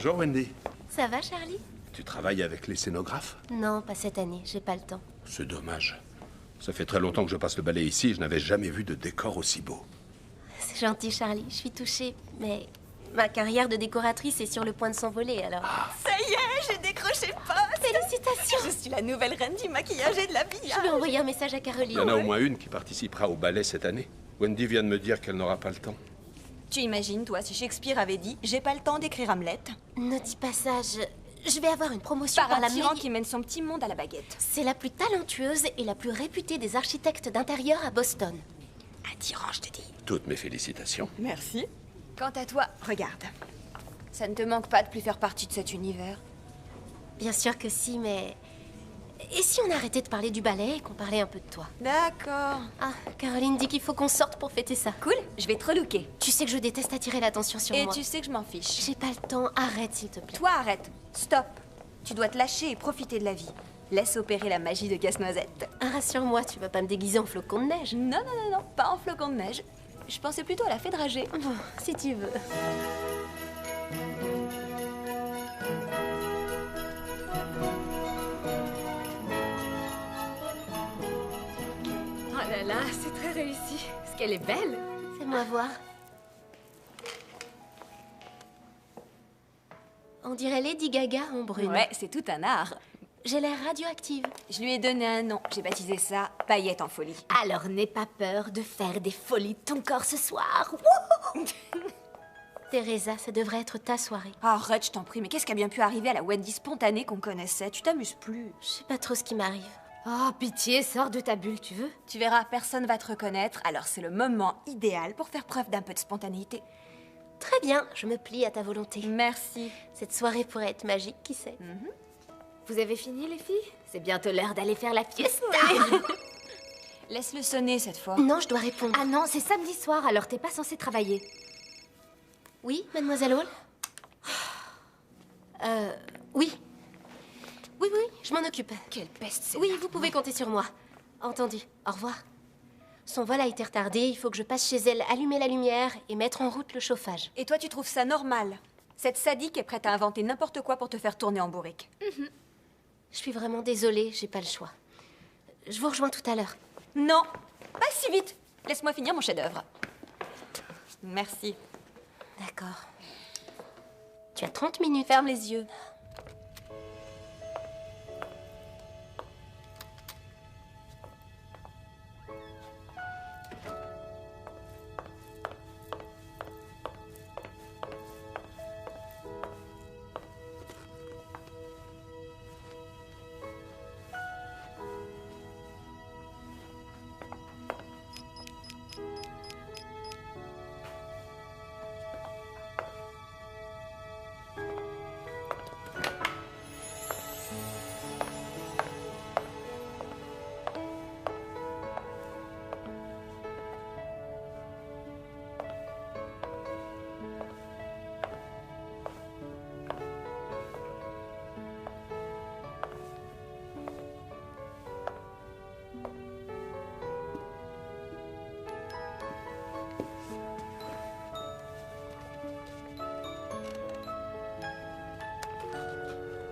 Bonjour Wendy. Ça va, Charlie? Tu travailles avec les scénographes? Non, pas cette année, j'ai pas le temps. C'est dommage. Ça fait très longtemps que je passe le balai ici et je n'avais jamais vu de décor aussi beau. C'est gentil, Charlie, je suis touchée, mais ma carrière de décoratrice est sur le point de s'envoler, alors... Ça y est, j'ai décroché poste. Félicitations! Je suis la nouvelle reine du maquillage et de l'habillage. Je vais envoyer un message à Caroline. Il y en a au moins une qui participera au ballet cette année. Wendy vient de me dire qu'elle n'aura pas le temps. Tu imagines, toi, si Shakespeare avait dit « J'ai pas le temps d'écrire Hamlet » Ne dis pas ça, je vais avoir une promotion par par un la tyran mairie. qui mène son petit monde à la baguette. C'est la plus talentueuse et la plus réputée des architectes d'intérieur à Boston. Un tyran, je te dis. Toutes mes félicitations. Merci. Quant à toi, regarde. Ça ne te manque pas de plus faire partie de cet univers? Bien sûr que si, mais... Et si on arrêtait de parler du ballet et qu'on parlait un peu de toi? D'accord. Ah, Caroline dit qu'il faut qu'on sorte pour fêter ça. Cool, je vais te relooker. Tu sais que je déteste attirer l'attention sur Et moi. tu sais que je m'en fiche. J'ai pas le temps, arrête s'il te plaît. Toi, arrête. Stop. Tu dois te lâcher et profiter de la vie. Laisse opérer la magie de Casse-Noisette. Ah, rassure-moi, tu vas pas me déguiser en flocon de neige. Non, non, non, non, pas en flocon de neige. Je pensais plutôt à la fée dragée. Bon, si tu veux. Oh là là, c'est très réussi. Est-ce qu'elle est belle? Fais-moi voir. On dirait Lady Gaga en brune. Ouais, c'est tout un art. J'ai l'air radioactive. Je lui ai donné un nom. J'ai baptisé ça Paillette en folie. Alors n'aie pas peur de faire des folies de ton corps ce soir. Teresa, ça devrait être ta soirée. Arrête, je t'en prie, mais qu'est-ce qui a bien pu arriver à la Wendy spontanée qu'on connaissait? Tu t'amuses plus. Je sais pas trop ce qui m'arrive. Oh, pitié, sors de ta bulle, tu veux? Tu verras, personne va te reconnaître, alors c'est le moment idéal pour faire preuve d'un peu de spontanéité. Très bien, je me plie à ta volonté. Merci. Cette soirée pourrait être magique, qui sait? Vous avez fini, les filles? C'est bientôt l'heure d'aller faire la fiesta. Laisse-le sonner cette fois. Non, je dois répondre. Ah non, c'est samedi soir, alors t'es pas censée travailler. Oui, mademoiselle Hall? Oui. Oui, je m'en occupe. Quelle peste, c'est Oui, vous pouvez compter sur moi. Entendu. Au revoir. Son vol a été retardé, il faut que je passe chez elle, allumer la lumière et mettre en route le chauffage. Et toi, tu trouves ça normal? Cette sadique est prête à inventer n'importe quoi pour te faire tourner en bourrique. Je suis vraiment désolée, j'ai pas le choix. Je vous rejoins tout à l'heure. Non, pas si vite. Laisse-moi finir mon chef-d'œuvre. Merci. D'accord. Tu as 30 minutes. Ferme les yeux.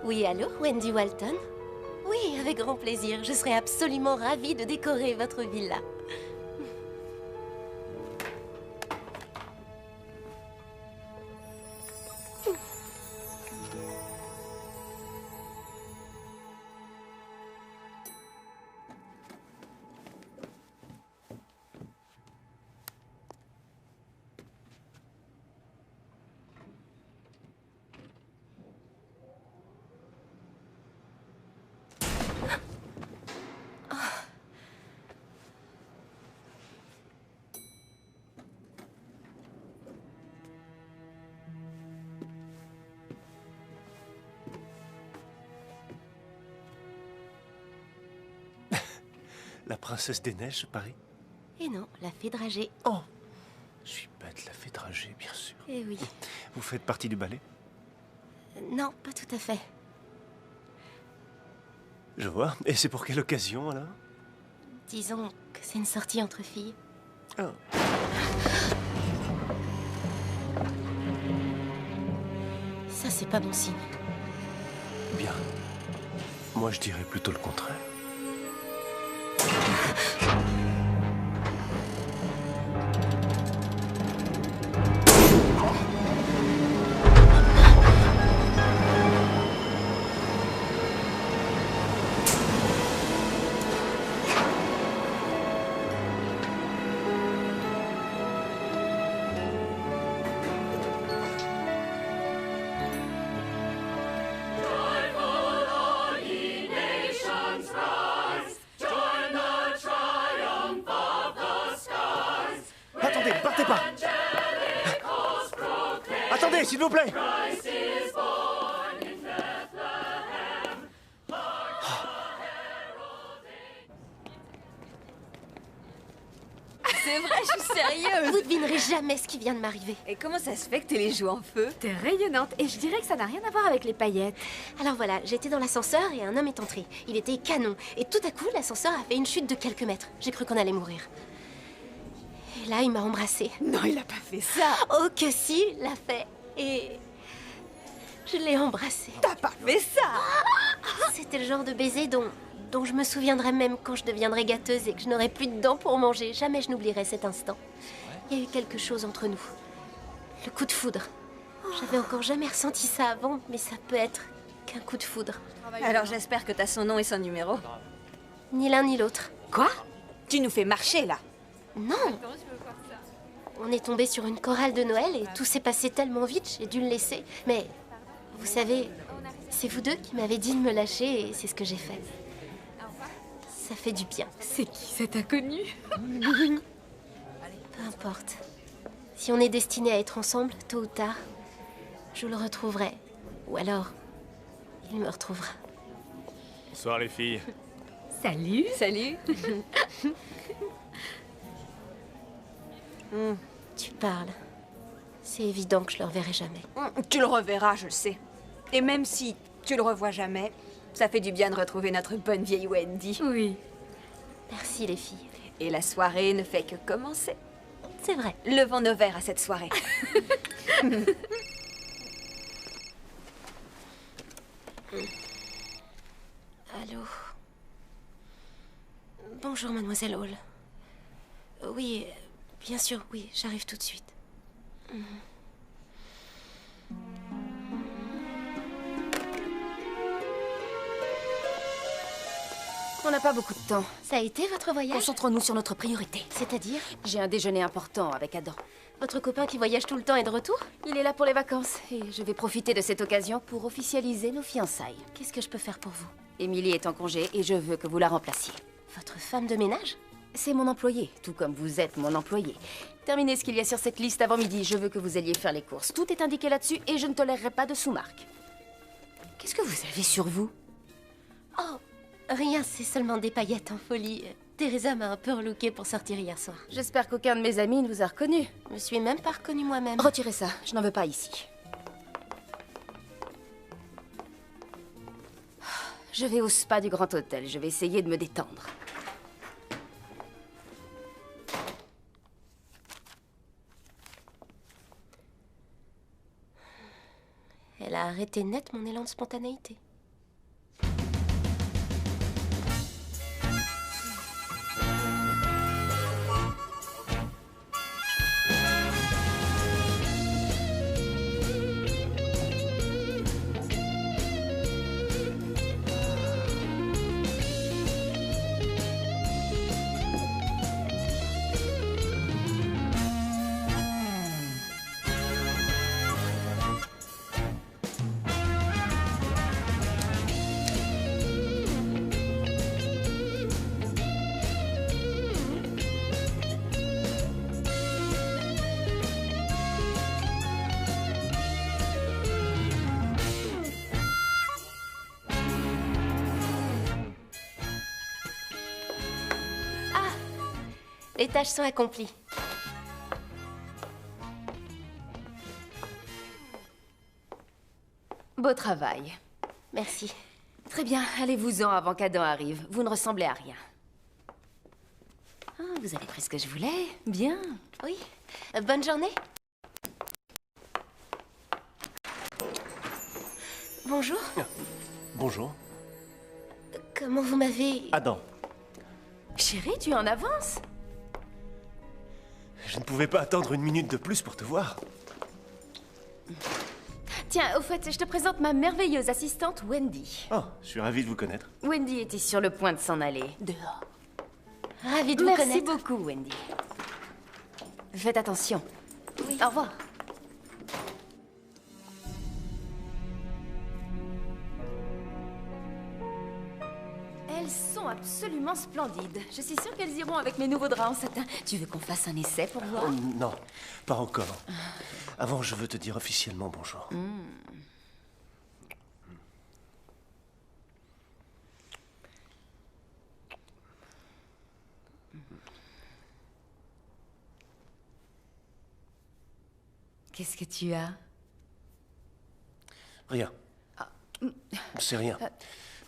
Oui, allô, Wendy Walton? Oui, avec grand plaisir. Je serais absolument ravie de décorer votre villa. La princesse des neiges, Paris? Et non, la fée dragée. Oh, je suis bête, la fée dragée, bien sûr. Eh oui. Vous faites partie du ballet? Non, pas tout à fait. Je vois. Et c'est pour quelle occasion, alors? Disons que c'est une sortie entre filles. Oh. Ça c'est pas bon signe. Bien. Moi, je dirais plutôt le contraire. Attendez, ne partez pas! Attendez, s'il vous plaît! C'est vrai, je suis sérieuse. Vous devinerez jamais ce qui vient de m'arriver. Et comment ça se fait que t'aies les joues en feu? T'es rayonnante et je dirais que ça n'a rien à voir avec les paillettes. Alors voilà, j'étais dans l'ascenseur et un homme est entré. Il était canon. Et tout à coup, l'ascenseur a fait une chute de quelques mètres. J'ai cru qu'on allait mourir. Et là, il m'a embrassée. Non, il a pas fait ça. Oh que si, il l'a fait. Et je l'ai embrassé. T'as pas fait ça. C'était le genre de baiser dont je me souviendrai même quand je deviendrai gâteuse et que je n'aurai plus de dents pour manger. Jamais je n'oublierai cet instant. Il y a eu quelque chose entre nous. Le coup de foudre. J'avais encore jamais ressenti ça avant, mais ça peut être qu'un coup de foudre. Alors j'espère que t'as son nom et son numéro. Ni l'un ni l'autre. Quoi? Tu nous fais marcher là. Non. On est tombé sur une chorale de Noël et tout s'est passé tellement vite, j'ai dû le laisser. Mais, vous savez, c'est vous deux qui m'avez dit de me lâcher et c'est ce que j'ai fait. Ça fait du bien. C'est qui cet inconnu? Peu importe. Si on est destiné à être ensemble, tôt ou tard, je le retrouverai. Ou alors, il me retrouvera. Bonsoir, les filles. Salut. Salut. Tu parles. C'est évident que je le reverrai jamais. Tu le reverras, je le sais. Et même si tu le revois jamais, ça fait du bien de retrouver notre bonne vieille Wendy. Oui. Merci les filles. Et la soirée ne fait que commencer. C'est vrai. Levons nos verres à cette soirée. Allô. Bonjour, mademoiselle Hall. Oui, bien sûr, oui, j'arrive tout de suite. On n'a pas beaucoup de temps. Ça a été votre voyage? Concentrons-nous sur notre priorité. C'est-à-dire? J'ai un déjeuner important avec Adam. Votre copain qui voyage tout le temps est de retour? Il est là pour les vacances et je vais profiter de cette occasion pour officialiser nos fiançailles. Qu'est-ce que je peux faire pour vous? Émilie est en congé et je veux que vous la remplaciez. Votre femme de ménage? C'est mon employé, tout comme vous êtes mon employé. Terminez ce qu'il y a sur cette liste avant midi. Je veux que vous alliez faire les courses. Tout est indiqué là-dessus et je ne tolérerai pas de sous-marque. Qu'est-ce que vous avez sur vous? Oh, rien, c'est seulement des paillettes en folie. Teresa m'a un peu relooké pour sortir hier soir. J'espère qu'aucun de mes amis ne vous a reconnu. Je me suis même pas reconnue moi-même. Retirez ça, je n'en veux pas ici. Je vais au spa du Grand Hôtel. Je vais essayer de me détendre. Elle a arrêté net mon élan de spontanéité. Les tâches sont accomplies. Beau travail. Merci. Très bien, allez-vous-en avant qu'Adam arrive. Vous ne ressemblez à rien. Ah, vous avez pris ce que je voulais. Bien. Oui. Bonne journée. Bonjour. Bonjour. Comment vous m'avez... Adam, Chérie, tu es en avance? je ne pouvais pas attendre une minute de plus pour te voir. Tiens, au fait, je te présente ma merveilleuse assistante Wendy. Oh, je suis ravi de vous connaître. Wendy était sur le point de s'en aller. Dehors. Ravie de vous Merci connaître. beaucoup, Wendy. Faites attention. Oui. Au revoir. Elles sont absolument splendides. Je suis sûre qu'elles iront avec mes nouveaux draps en satin. Tu veux qu'on fasse un essai pour voir? Non, pas encore. Avant, je veux te dire officiellement bonjour. Qu'est-ce que tu as? Rien. C'est rien.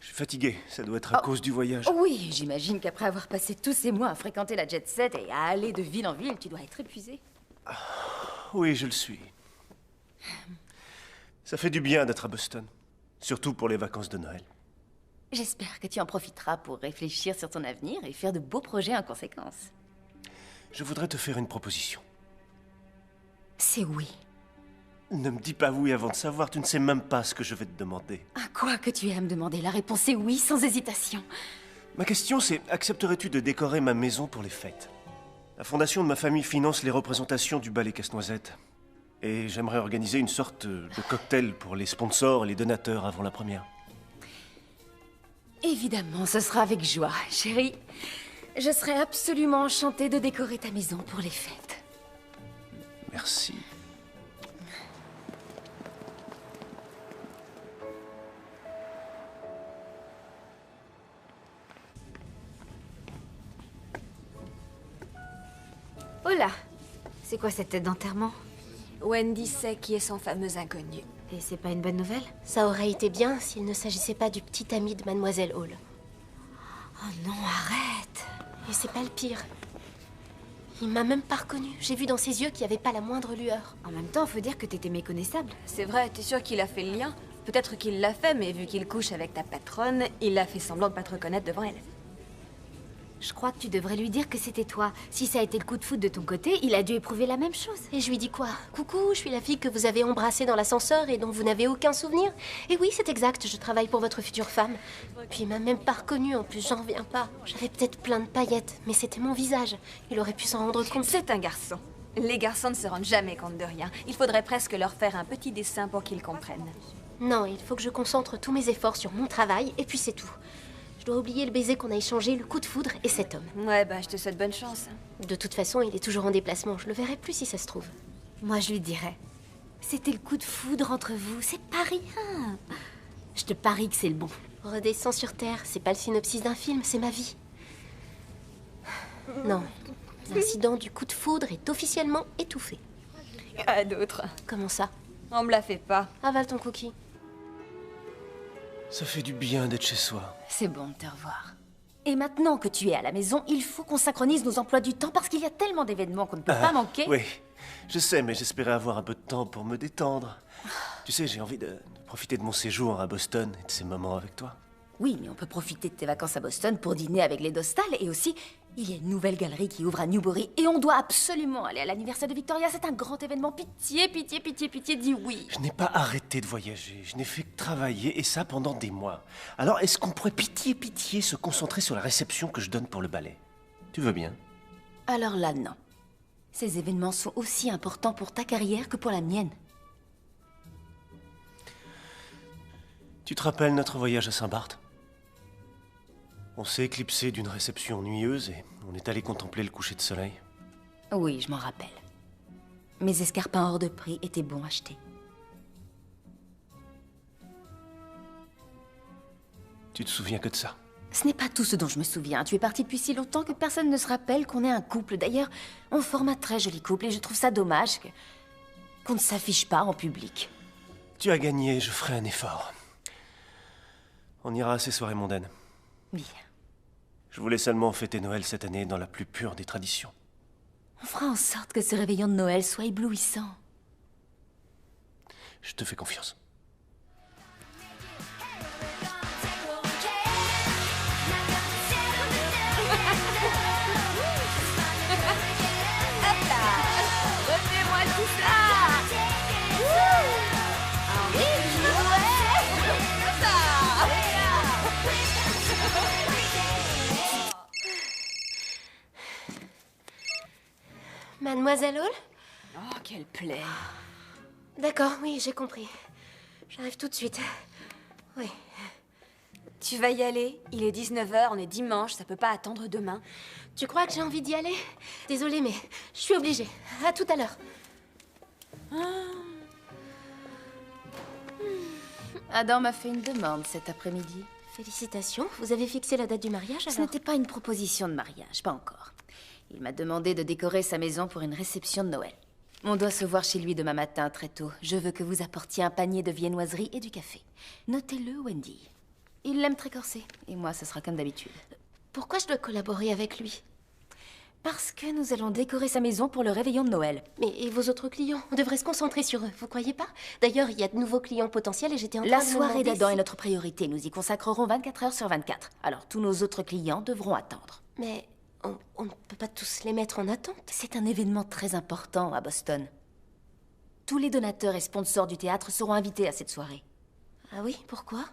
Je suis fatigué. Ça doit être à cause du voyage. Oui, j'imagine qu'après avoir passé tous ces mois à fréquenter la jet set et à aller de ville en ville, tu dois être épuisé. Oui, je le suis. Ça fait du bien d'être à Boston. Surtout pour les vacances de Noël. J'espère que tu en profiteras pour réfléchir sur ton avenir et faire de beaux projets en conséquence. Je voudrais te faire une proposition. C'est oui. Ne me dis pas oui avant de savoir. Tu ne sais même pas ce que je vais te demander. À quoi que tu aies à me demander? La réponse est oui, sans hésitation. Ma question, c'est accepterais-tu de décorer ma maison pour les fêtes? La fondation de ma famille finance les représentations du ballet Casse-Noisette. Et j'aimerais organiser une sorte de cocktail pour les sponsors et les donateurs avant la première. Évidemment, ce sera avec joie, chérie. Je serai absolument enchantée de décorer ta maison pour les fêtes. Merci. Oh là! C'est quoi cette tête d'enterrement? Wendy sait qui est son fameux inconnu. Et c'est pas une bonne nouvelle? Ça aurait été bien s'il ne s'agissait pas du petit ami de Mademoiselle Hall. Oh non, arrête! Et c'est pas le pire. Il m'a même pas reconnue. J'ai vu dans ses yeux qu'il n'y avait pas la moindre lueur. En même temps, faut dire que t'étais méconnaissable. C'est vrai, t'es sûr qu'il a fait le lien? Peut-être qu'il l'a fait, mais vu qu'il couche avec ta patronne, il a fait semblant de pas te reconnaître devant elle. Je crois que tu devrais lui dire que c'était toi. Si ça a été le coup de foudre de ton côté, il a dû éprouver la même chose. Et je lui dis quoi? Coucou, je suis la fille que vous avez embrassée dans l'ascenseur et dont vous n'avez aucun souvenir. Et oui, c'est exact, je travaille pour votre future femme. Puis il m'a même pas reconnue, en plus, j'en reviens pas. J'avais peut-être plein de paillettes, mais c'était mon visage. Il aurait pu s'en rendre compte. C'est un garçon. Les garçons ne se rendent jamais compte de rien. Il faudrait presque leur faire un petit dessin pour qu'ils comprennent. Non, il faut que je concentre tous mes efforts sur mon travail, et puis c'est tout. Je dois oublier le baiser qu'on a échangé, le coup de foudre et cet homme. Ouais, bah je te souhaite bonne chance. De toute façon, il est toujours en déplacement. Je le verrai plus si ça se trouve. Moi, je lui dirais. C'était le coup de foudre entre vous, c'est pas rien. Je te parie que c'est le bon. Redescends sur Terre, c'est pas le synopsis d'un film, c'est ma vie. Non, l'incident du coup de foudre est officiellement étouffé. À d'autres. Comment ça? On me la fait pas. Avale ton cookie. Ça fait du bien d'être chez soi. C'est bon de te revoir. Et maintenant que tu es à la maison, il faut qu'on synchronise nos emplois du temps parce qu'il y a tellement d'événements qu'on ne peut pas manquer. Oui, je sais, mais j'espérais avoir un peu de temps pour me détendre. Tu sais, j'ai envie de profiter de mon séjour à Boston et de ces moments avec toi. Oui, mais on peut profiter de tes vacances à Boston pour dîner avec les Dostal et aussi, il y a une nouvelle galerie qui ouvre à Newbury et on doit absolument aller à l'anniversaire de Victoria. C'est un grand événement. Pitié, pitié, pitié, pitié, dis oui. Je n'ai pas arrêté de voyager, je n'ai fait que travailler et ça pendant des mois. Alors est-ce qu'on pourrait pitié, pitié se concentrer sur la réception que je donne pour le ballet? Tu veux bien? Alors là, non. Ces événements sont aussi importants pour ta carrière que pour la mienne. Tu te rappelles notre voyage à Saint-Barth? On s'est éclipsé d'une réception ennuyeuse et on est allé contempler le coucher de soleil. Oui, je m'en rappelle. Mes escarpins hors de prix étaient bons à acheter. Tu te souviens que de ça? Ce n'est pas tout ce dont je me souviens. Tu es parti depuis si longtemps que personne ne se rappelle qu'on est un couple. D'ailleurs, on forme un très joli couple et je trouve ça dommage qu'on ne s'affiche pas en public. Tu as gagné, je ferai un effort. On ira à ces soirées mondaines. Bien. Je voulais seulement fêter Noël cette année dans la plus pure des traditions. On fera en sorte que ce réveillon de Noël soit éblouissant. Je te fais confiance. tout ça. Ah oui, Mademoiselle Hall? Oh, quelle plaie. D'accord, oui, j'ai compris. J'arrive tout de suite. Oui. Tu vas y aller? Il est 19h, on est dimanche, ça peut pas attendre demain. Tu crois que j'ai envie d'y aller? Désolée, mais je suis obligée. À tout à l'heure. Adam m'a fait une demande cet après-midi. Félicitations, vous avez fixé la date du mariage Ce alors? n'était pas une proposition de mariage, pas encore. Il m'a demandé de décorer sa maison pour une réception de Noël. On doit se voir chez lui demain matin très tôt. Je veux que vous apportiez un panier de viennoiseries et du café. Notez-le, Wendy. Il l'aime très corsé, et moi, ce sera comme d'habitude. Pourquoi je dois collaborer avec lui? Parce que nous allons décorer sa maison pour le réveillon de Noël. Mais et vos autres clients? On devrait se concentrer sur eux, vous croyez pas? D'ailleurs, il y a de nouveaux clients potentiels et j'étais en train La de me soirée demander d'Adam si- est notre priorité. Nous y consacrerons 24 heures sur 24. Alors, tous nos autres clients devront attendre. Mais on ne peut pas tous les mettre en attente. C'est un événement très important à Boston. Tous les donateurs et sponsors du théâtre seront invités à cette soirée. Ah oui, pourquoi?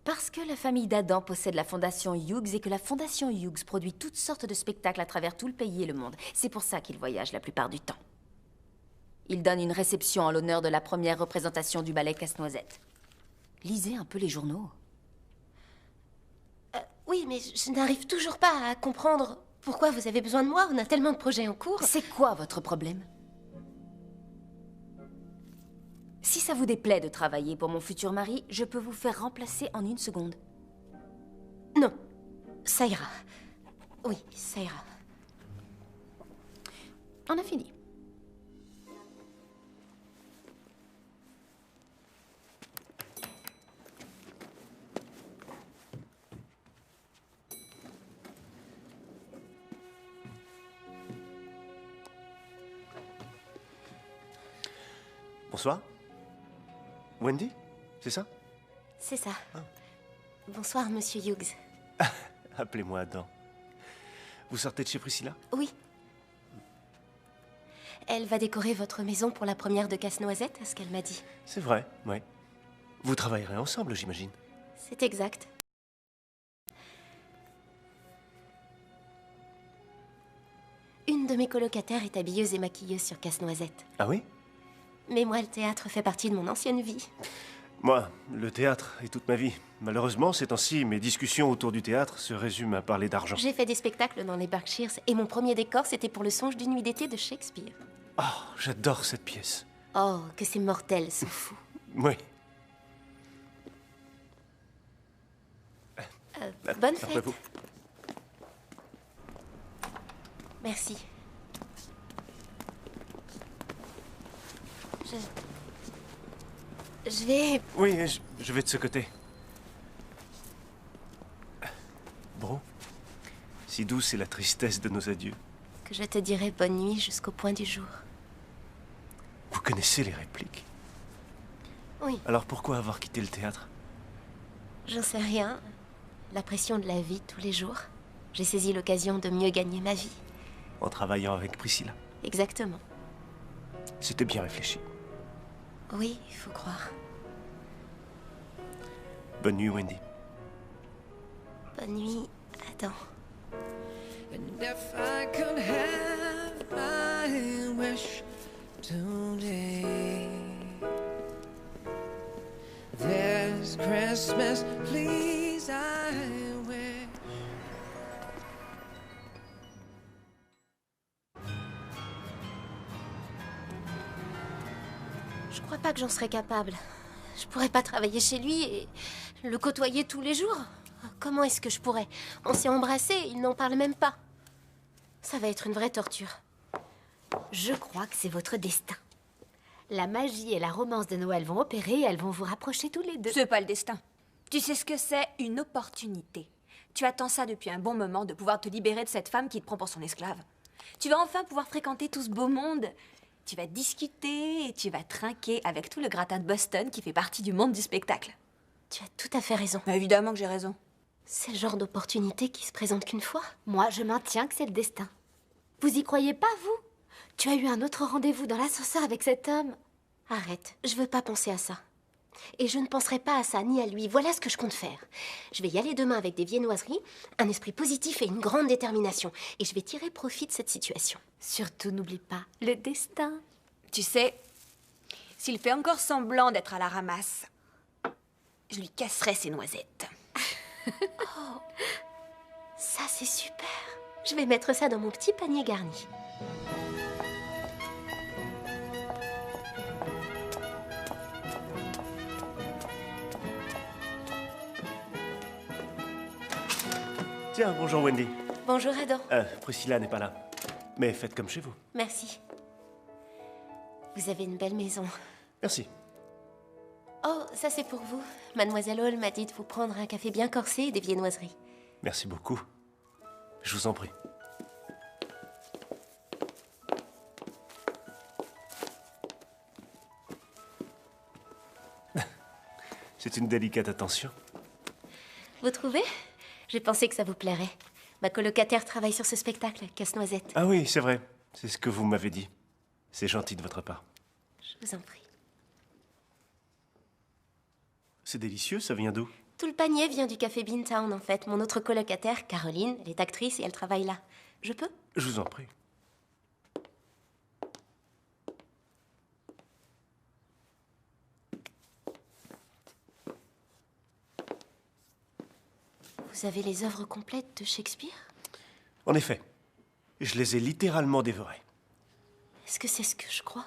Parce que la famille d'Adam possède la fondation Hughes et que la fondation Hughes produit toutes sortes de spectacles à travers tout le pays et le monde. C'est pour ça qu'il voyage la plupart du temps. Il donne une réception en l'honneur de la première représentation du ballet Casse-Noisette. Lisez un peu les journaux. Oui, mais je n'arrive toujours pas à comprendre pourquoi vous avez besoin de moi. On a tellement de projets en cours. C'est quoi votre problème? Si ça vous déplaît de travailler pour mon futur mari, je peux vous faire remplacer en 1 seconde. Non, ça ira. Oui, ça ira. On a fini. Bonsoir. Wendy, c'est ça? C'est ça. Bonsoir, monsieur Hughes. Appelez-moi Adam. Vous sortez de chez Priscilla? Oui. Elle va décorer votre maison pour la première de Casse-Noisette, à ce qu'elle m'a dit. C'est vrai, oui. Vous travaillerez ensemble, j'imagine. C'est exact. Une de mes colocataires est habilleuse et maquilleuse sur Casse-Noisette. Ah oui? Mais moi, le théâtre fait partie de mon ancienne vie. Moi, le théâtre est toute ma vie. Malheureusement, ces temps-ci, mes discussions autour du théâtre se résument à parler d'argent. J'ai fait des spectacles dans les Berkshires et mon premier décor, c'était pour le songe d'une nuit d'été de Shakespeare. Oh, j'adore cette pièce. Oh, que c'est mortel, ce fou. Oui. Bonne Après fête. vous. Merci. Je vais... Oui, je vais de ce côté. Bro, si douce est la tristesse de nos adieux. Que je te dirai bonne nuit jusqu'au point du jour. Vous connaissez les répliques. Oui, Alors pourquoi avoir quitté le théâtre? j'en sais rien. La pression de la vie tous les jours. J'ai saisi l'occasion de mieux gagner ma vie. En travaillant avec Priscilla. Exactement. C'était bien réfléchi. Oui, il faut croire. Bonne nuit, Wendy. Bonne nuit, Adam. And if I could have my wish today, this Christmas, please, I wish. Je crois pas que j'en serais capable. Je pourrais pas travailler chez lui et le côtoyer tous les jours. Comment est-ce que je pourrais? On s'est embrassés, il n'en parle même pas. Ça va être une vraie torture. Je crois que c'est votre destin. La magie et la romance de Noël vont opérer et elles vont vous rapprocher tous les deux. C'est pas le destin. Tu sais ce que c'est? Une opportunité. Tu attends ça depuis un bon moment de pouvoir te libérer de cette femme qui te prend pour son esclave. Tu vas enfin pouvoir fréquenter tout ce beau monde. Tu vas discuter et tu vas trinquer avec tout le gratin de Boston qui fait partie du monde du spectacle. Tu as tout à fait raison. Évidemment que j'ai raison. C'est le genre d'opportunité qui se présente qu'une fois. Moi, je maintiens que c'est le destin. Vous y croyez pas, vous? Tu as eu un autre rendez-vous dans l'ascenseur avec cet homme? Arrête, je veux pas penser à ça. Et je ne penserai pas à ça, ni à lui. Voilà ce que je compte faire. Je vais y aller demain avec des viennoiseries, un esprit positif et une grande détermination. Et je vais tirer profit de cette situation. Surtout, n'oublie pas le destin. Tu sais, s'il fait encore semblant d'être à la ramasse, je lui casserai ses noisettes. Ça, c'est super. Je vais mettre ça dans mon petit panier garni. Tiens, bonjour Wendy. Bonjour, Adam. Priscilla n'est pas là. Mais faites comme chez vous. Merci. Vous avez une belle maison. Merci. Oh, ça c'est pour vous. Mademoiselle Hall m'a dit de vous prendre un café bien corsé et des viennoiseries. Merci beaucoup. Je vous en prie. C'est une délicate attention. Vous trouvez? J'ai pensé que ça vous plairait. Ma colocataire travaille sur ce spectacle, Casse-Noisette. Ah oui, c'est vrai. C'est ce que vous m'avez dit. C'est gentil de votre part. Je vous en prie. C'est délicieux, ça vient d'où? Tout le panier vient du café Beantown, en fait. Mon autre colocataire, Caroline, elle est actrice et elle travaille là. Je peux? Je vous en prie. Vous avez les œuvres complètes de Shakespeare? En effet, je les ai littéralement dévorées. Est-ce que c'est ce que je crois?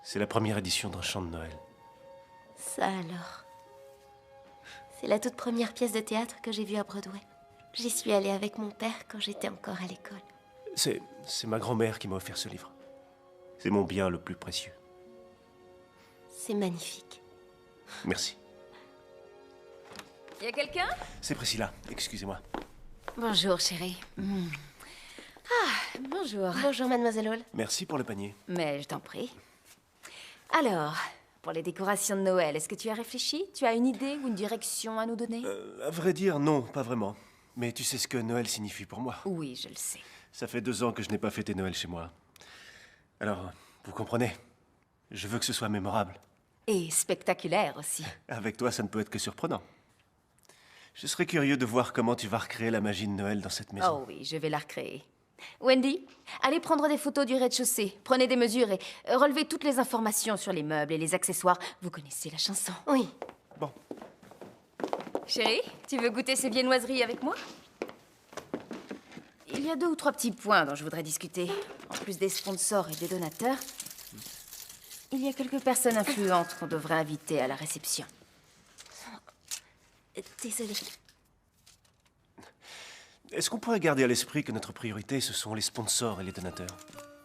C'est la première édition d'un chant de Noël. Ça alors. C'est la toute première pièce de théâtre que j'ai vue à Broadway. J'y suis allée avec mon père quand j'étais encore à l'école. C'est ma grand-mère qui m'a offert ce livre. C'est mon bien le plus précieux. C'est magnifique. Merci. Y a quelqu'un? C'est Priscilla, excusez-moi. Bonjour, chérie. Ah, bonjour. Bonjour, Mademoiselle Hall. Merci pour le panier. Mais je t'en prie. Alors, pour les décorations de Noël, est-ce que tu as réfléchi? Tu as une idée ou une direction à nous donner? À vrai dire, non, pas vraiment. Mais tu sais ce que Noël signifie pour moi. Oui, je le sais. Ça fait 2 ans que je n'ai pas fêté Noël chez moi. Alors, vous comprenez, je veux que ce soit mémorable. Et spectaculaire aussi. Avec toi, ça ne peut être que surprenant. Je serais curieux de voir comment tu vas recréer la magie de Noël dans cette maison. Oh oui, je vais la recréer. Wendy, allez prendre des photos du rez-de-chaussée. Prenez des mesures et relevez toutes les informations sur les meubles et les accessoires. Vous connaissez la chanson. Oui. Bon, Chérie, tu veux goûter ces viennoiseries avec moi? Il y a 2 ou 3 petits points dont je voudrais discuter. En plus des sponsors et des donateurs, il y a quelques personnes influentes qu'on devrait inviter à la réception. Désolée. est-ce qu'on pourrait garder à l'esprit que notre priorité, ce sont les sponsors et les donateurs?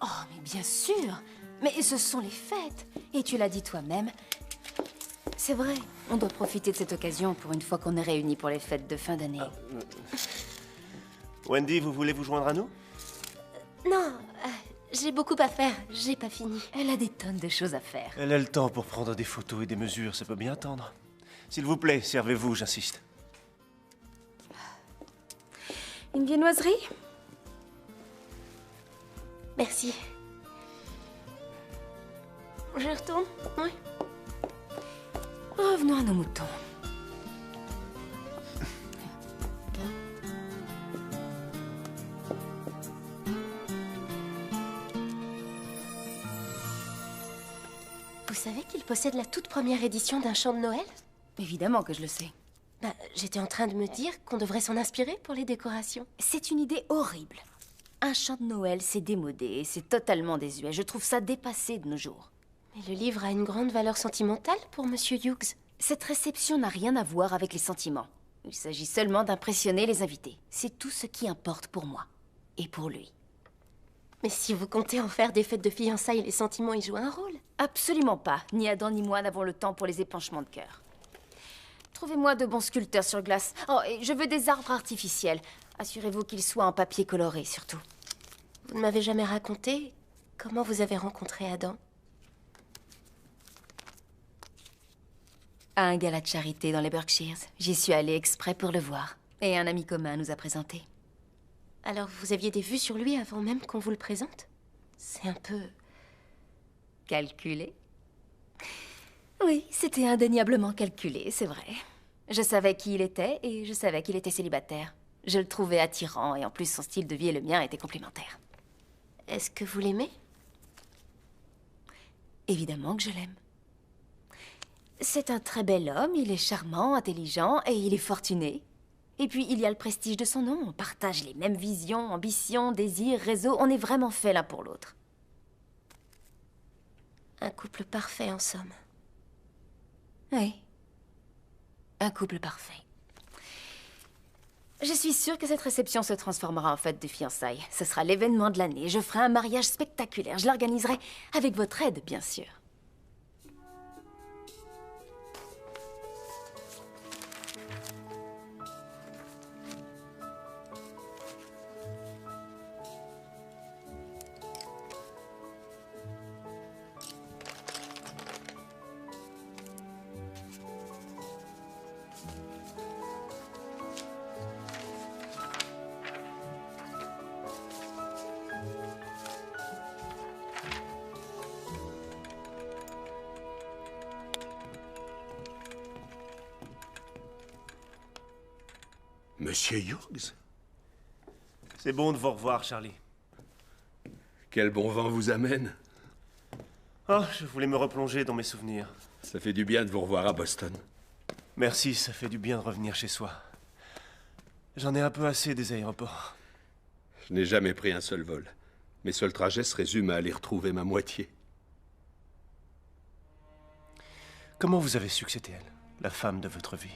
Oh, mais bien sûr! Mais ce sont les fêtes! Et tu l'as dit toi-même. C'est vrai, on doit profiter de cette occasion pour une fois qu'on est réunis pour les fêtes de fin d'année. Wendy, vous voulez vous joindre à nous? Non, j'ai beaucoup à faire. J'ai pas fini. Elle a des tonnes de choses à faire. Elle a le temps pour prendre des photos et des mesures, ça peut bien attendre. S'il vous plaît, servez-vous, j'insiste. Une viennoiserie? Merci. Je retourne? Oui. Revenons à nos moutons. Vous savez qu'il possède la toute première édition d'un chant de Noël? Évidemment que je le sais. Bah, j'étais en train de me dire qu'on devrait s'en inspirer pour les décorations. C'est une idée horrible. Un chant de Noël, c'est démodé et c'est totalement désuet. Je trouve ça dépassé de nos jours. Mais le livre a une grande valeur sentimentale pour Monsieur Hughes. Cette réception n'a rien à voir avec les sentiments. Il s'agit seulement d'impressionner les invités. C'est tout ce qui importe pour moi. Et pour lui. Mais si vous comptez en faire des fêtes de fiançailles, les sentiments y jouent un rôle. Absolument pas. Ni Adam ni moi n'avons le temps pour les épanchements de cœur. Trouvez-moi de bons sculpteurs sur glace. Oh, et je veux des arbres artificiels. Assurez-vous qu'ils soient en papier coloré, surtout. Vous ne m'avez jamais raconté comment vous avez rencontré Adam. À un gala de charité dans les Berkshires. J'y suis allée exprès pour le voir. Et un ami commun nous a présenté. Alors vous aviez des vues sur lui avant même qu'on vous le présente? C'est un peu... Calculé? Oui, c'était indéniablement calculé, c'est vrai. Je savais qui il était et je savais qu'il était célibataire. Je le trouvais attirant et en plus son style de vie et le mien étaient complémentaires. Est-ce que vous l'aimez? Évidemment que je l'aime. C'est un très bel homme, il est charmant, intelligent et il est fortuné. Et puis il y a le prestige de son nom, on partage les mêmes visions, ambitions, désirs, réseaux, on est vraiment fait l'un pour l'autre. Un couple parfait en somme. Oui. Un couple parfait. Je suis sûre que cette réception se transformera en fête de fiançailles. Ce sera l'événement de l'année. Je ferai un mariage spectaculaire. Je l'organiserai avec votre aide, bien sûr. Monsieur Hughes? C'est bon de vous revoir, Charlie. Quel bon vent vous amène. Oh, je voulais me replonger dans mes souvenirs. Ça fait du bien de vous revoir à Boston. Merci, ça fait du bien de revenir chez soi. J'en ai un peu assez des aéroports. Je n'ai jamais pris un seul vol. Mes seuls trajets se résument à aller retrouver ma moitié. Comment vous avez su que c'était elle, la femme de votre vie?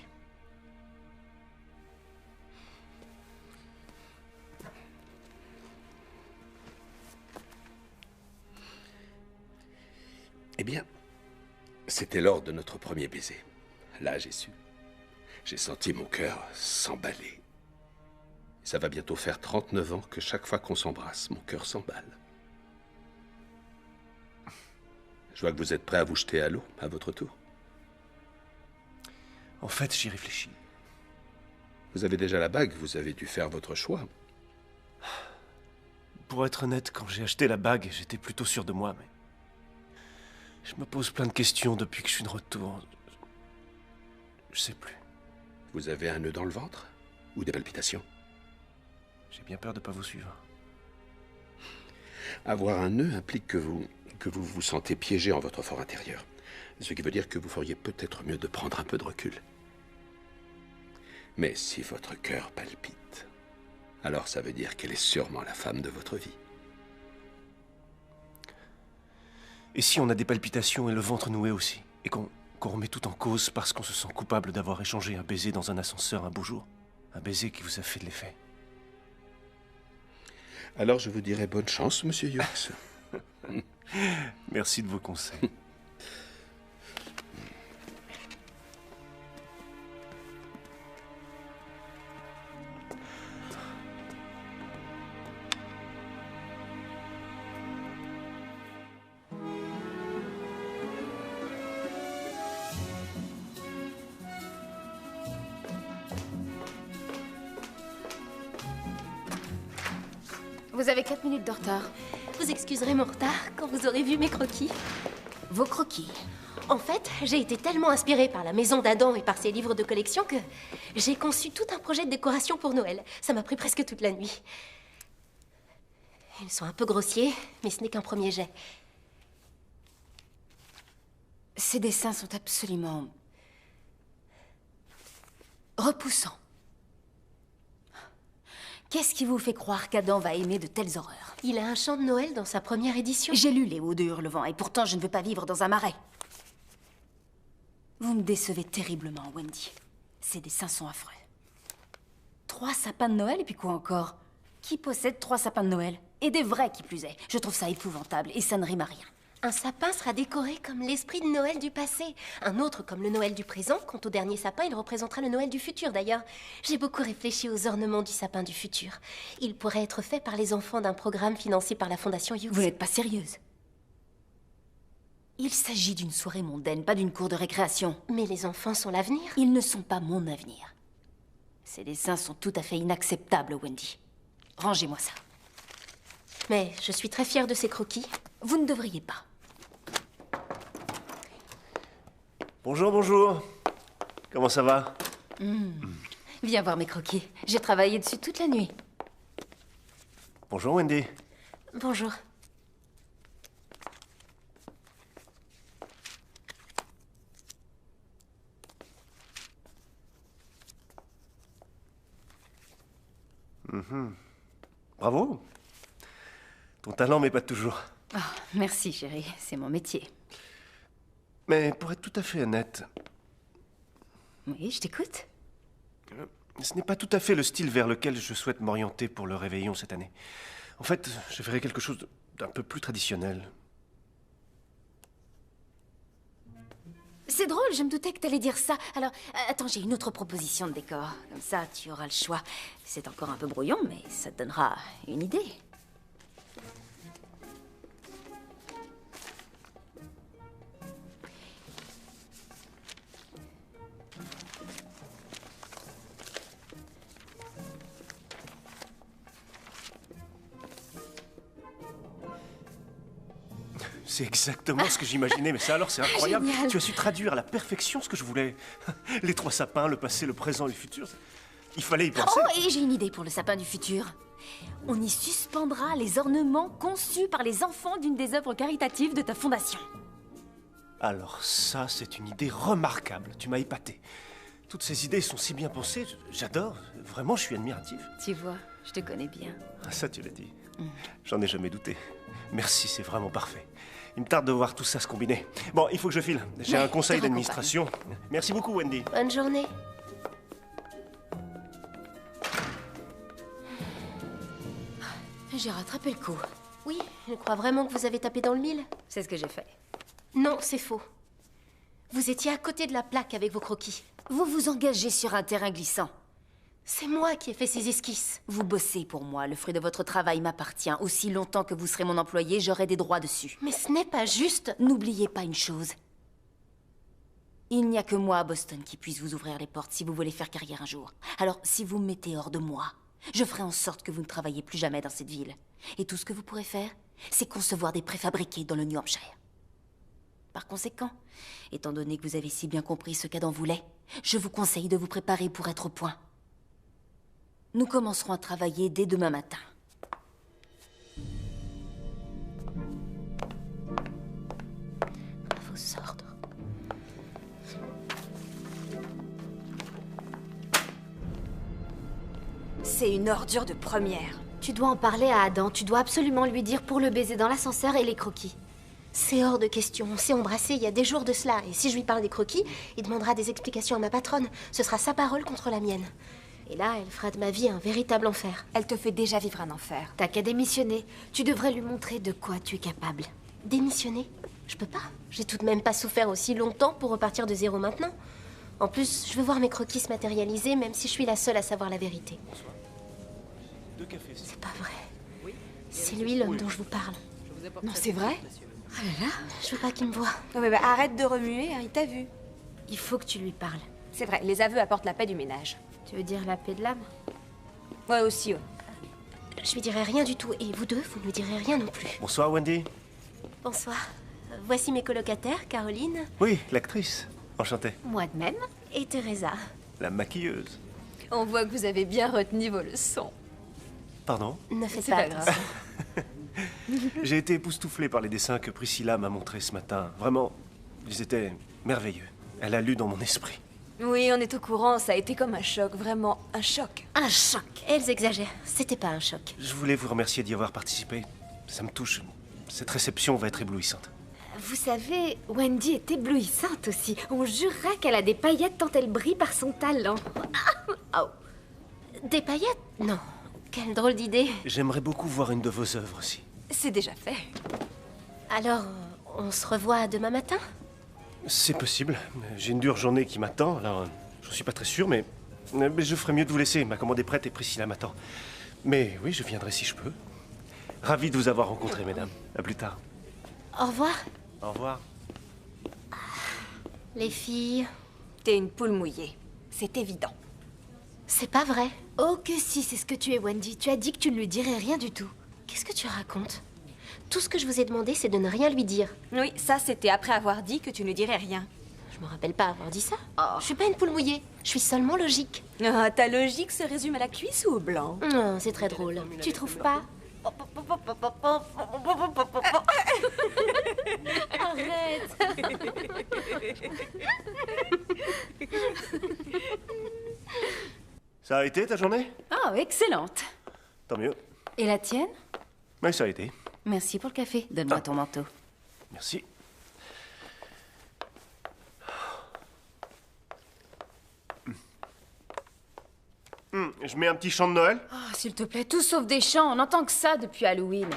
Eh bien, c'était lors de notre premier baiser. Là, j'ai su. J'ai senti mon cœur s'emballer. Ça va bientôt faire 39 ans que chaque fois qu'on s'embrasse, mon cœur s'emballe. Je vois que vous êtes prêt à vous jeter à l'eau, à votre tour. En fait, j'y réfléchis. Vous avez déjà la bague, vous avez dû faire votre choix. Pour être honnête, quand j'ai acheté la bague, j'étais plutôt sûr de moi, mais... Je me pose plein de questions depuis que je suis de retour. Je sais plus. Vous avez un nœud dans le ventre? Ou des palpitations? J'ai bien peur de pas vous suivre. Avoir un nœud implique que vous vous sentez piégé en votre fort intérieur. Ce qui veut dire que vous feriez peut-être mieux de prendre un peu de recul. Mais si votre cœur palpite, alors ça veut dire qu'elle est sûrement la femme de votre vie. Et si on a des palpitations et le ventre noué aussi, et qu'on remet tout en cause parce qu'on se sent coupable d'avoir échangé un baiser dans un ascenseur un beau jour? Un baiser qui vous a fait de l'effet. Alors je vous dirai bonne chance, monsieur Hughes. Merci de vos conseils. Vous avez 4 minutes de retard. Vous excuserez mon retard quand vous aurez vu mes croquis. Vos croquis. En fait, j'ai été tellement inspirée par la maison d'Adam et par ses livres de collection que j'ai conçu tout un projet de décoration pour Noël. Ça m'a pris presque toute la nuit. Ils sont un peu grossiers, mais ce n'est qu'un premier jet. Ces dessins sont absolument... repoussants. Qu'est-ce qui vous fait croire qu'Adam va aimer de telles horreurs? Il a un chant de Noël dans sa première édition. J'ai lu Les Hauts de Hurlevent et pourtant je ne veux pas vivre dans un marais. Vous me décevez terriblement, Wendy. Ces dessins sont affreux. 3 sapins de Noël et puis quoi encore? Qui possède 3 sapins de Noël? Et des vrais qui plus est. Je trouve ça épouvantable et ça ne rime à rien. Un sapin sera décoré comme l'esprit de Noël du passé. Un autre comme le Noël du présent. Quant au dernier sapin, il représentera le Noël du futur d'ailleurs. J'ai beaucoup réfléchi aux ornements du sapin du futur. Il pourrait être fait par les enfants d'un programme financé par la Fondation Hughes. Vous n'êtes pas sérieuse? Il s'agit d'une soirée mondaine, pas d'une cour de récréation. Mais les enfants sont l'avenir. Ils ne sont pas mon avenir. Ces dessins sont tout à fait inacceptables, Wendy. Rangez-moi ça. Mais je suis très fière de ces croquis. Vous ne devriez pas. Bonjour, bonjour. Comment ça va? Viens voir mes croquis. J'ai travaillé dessus toute la nuit. Bonjour, Wendy. Bonjour. Bravo. Ton talent m'épate toujours. Oh, merci, chérie. C'est mon métier. Mais pour être tout à fait honnête, Oui, je t'écoute. ce n'est pas tout à fait le style vers lequel je souhaite m'orienter pour le réveillon cette année. En fait, je ferais quelque chose d'un peu plus traditionnel. C'est drôle, je me doutais que t'allais dire ça. Alors, attends, j'ai une autre proposition de décor. Comme ça, tu auras le choix. C'est encore un peu brouillon, mais ça te donnera une idée. C'est exactement ce que j'imaginais, mais ça alors, c'est incroyable. Génial. Tu as su traduire à la perfection ce que je voulais. Les 3 sapins, le passé, le présent et le futur. Il fallait y penser. Oh, et j'ai une idée pour le sapin du futur. On y suspendra les ornements conçus par les enfants d'une des œuvres caritatives de ta fondation. Alors ça, c'est une idée remarquable. Tu m'as épaté. Toutes ces idées sont si bien pensées. J'adore. Vraiment, je suis admiratif. Tu vois, je te connais bien. Ah, ça, tu l'as dit. J'en ai jamais douté. Merci, c'est vraiment parfait. Il me tarde de voir tout ça se combiner. Bon, il faut que je file. J'ai Ouais, un conseil je te d'administration. Merci beaucoup, Wendy. Bonne journée. J'ai rattrapé le coup. Oui, je crois vraiment que vous avez tapé dans le mille. C'est ce que j'ai fait. Non, c'est faux. Vous étiez à côté de la plaque avec vos croquis. Vous vous engagez sur un terrain glissant. C'est moi qui ai fait ces esquisses. Vous bossez pour moi. Le fruit de votre travail m'appartient. Aussi longtemps que vous serez mon employé, j'aurai des droits dessus. Mais ce n'est pas juste. N'oubliez pas une chose. Il n'y a que moi à Boston qui puisse vous ouvrir les portes si vous voulez faire carrière un jour. Alors, si vous me mettez hors de moi, je ferai en sorte que vous ne travaillez plus jamais dans cette ville. Et tout ce que vous pourrez faire, c'est concevoir des préfabriqués dans le New Hampshire. Par conséquent, étant donné que vous avez si bien compris ce qu'Adam voulait, je vous conseille de vous préparer pour être au point. Nous commencerons à travailler dès demain matin. À vos ordres. C'est une ordure de première. Tu dois en parler à Adam. Tu dois absolument lui dire pour le baiser dans l'ascenseur et les croquis. C'est hors de question. On s'est embrassé il y a des jours de cela. Et si je lui parle des croquis, il demandera des explications à ma patronne. Ce sera sa parole contre la mienne. Et là, elle fera de ma vie un véritable enfer. Elle te fait déjà vivre un enfer. T'as qu'à démissionner. Tu devrais lui montrer de quoi tu es capable. Démissionner? Je peux pas. J'ai tout de même pas souffert aussi longtemps pour repartir de zéro maintenant. En plus, je veux voir mes croquis se matérialiser, même si je suis la seule à savoir la vérité. 2 cafés, s'il vous C'est pas vrai. C'est lui l'homme dont je vous parle. Non, c'est vrai? Je veux pas qu'il me voie. Non, mais arrête de remuer, hein, il t'a vu. Il faut que tu lui parles. C'est vrai, les aveux apportent la paix du ménage. Tu veux dire la paix de l'âme? Ouais, aussi, ouais. Je lui dirai rien du tout. Et vous deux, vous ne lui direz rien non plus. Bonsoir, Wendy. Bonsoir. Voici mes colocataires, Caroline Oui, l'actrice. Enchanté. Moi de même. et Teresa. La maquilleuse. On voit que vous avez bien retenu vos leçons. Pardon? Ne faites C'est pas pas grave. attention. J'ai été époustouflé par les dessins que Priscilla m'a montrés ce matin. Vraiment, ils étaient merveilleux. Elle a lu dans mon esprit. Oui, on est au courant, ça a été comme un choc, vraiment un choc. Un choc. Elles exagèrent. C'était pas un choc. Je voulais vous remercier d'y avoir participé. Ça me touche. Cette réception va être éblouissante. Vous savez, Wendy est éblouissante aussi. On jurera qu'elle a des paillettes tant elle brille par son talent. Oh. Des paillettes? Non. Quelle drôle d'idée. J'aimerais beaucoup voir une de vos œuvres aussi. C'est déjà fait. Alors, on se revoit demain matin? C'est possible. J'ai une dure journée qui m'attend, alors j'en suis pas très sûr, mais je ferais mieux de vous laisser. Ma commande est prête et Priscilla m'attend. Mais oui, je viendrai si je peux. Ravi de vous avoir rencontré, mesdames. À plus tard. Au revoir. Au revoir. Les filles... T'es une poule mouillée. C'est évident. C'est pas vrai. Oh que si, c'est ce que tu es, Wendy. Tu as dit que tu ne lui dirais rien du tout. Qu'est-ce que tu racontes? Tout ce que je vous ai demandé, c'est de ne rien lui dire. Oui, ça c'était après avoir dit que tu ne dirais rien. Je me rappelle pas avoir dit ça. Je suis pas une poule mouillée. Je suis seulement logique. Ah, ta logique se résume à la cuisse ou au blanc? Oh, c'est très drôle. Tu trouves pas? Arrête. Ça a été ta journée? Oh, excellente. Tant mieux. Et la tienne? Oui, ça a été. Merci pour le café. Donne-moi ton manteau. Merci. Je mets un petit chant de Noël? Oh, s'il te plaît, tout sauf des chants. On n'entend que ça depuis Halloween.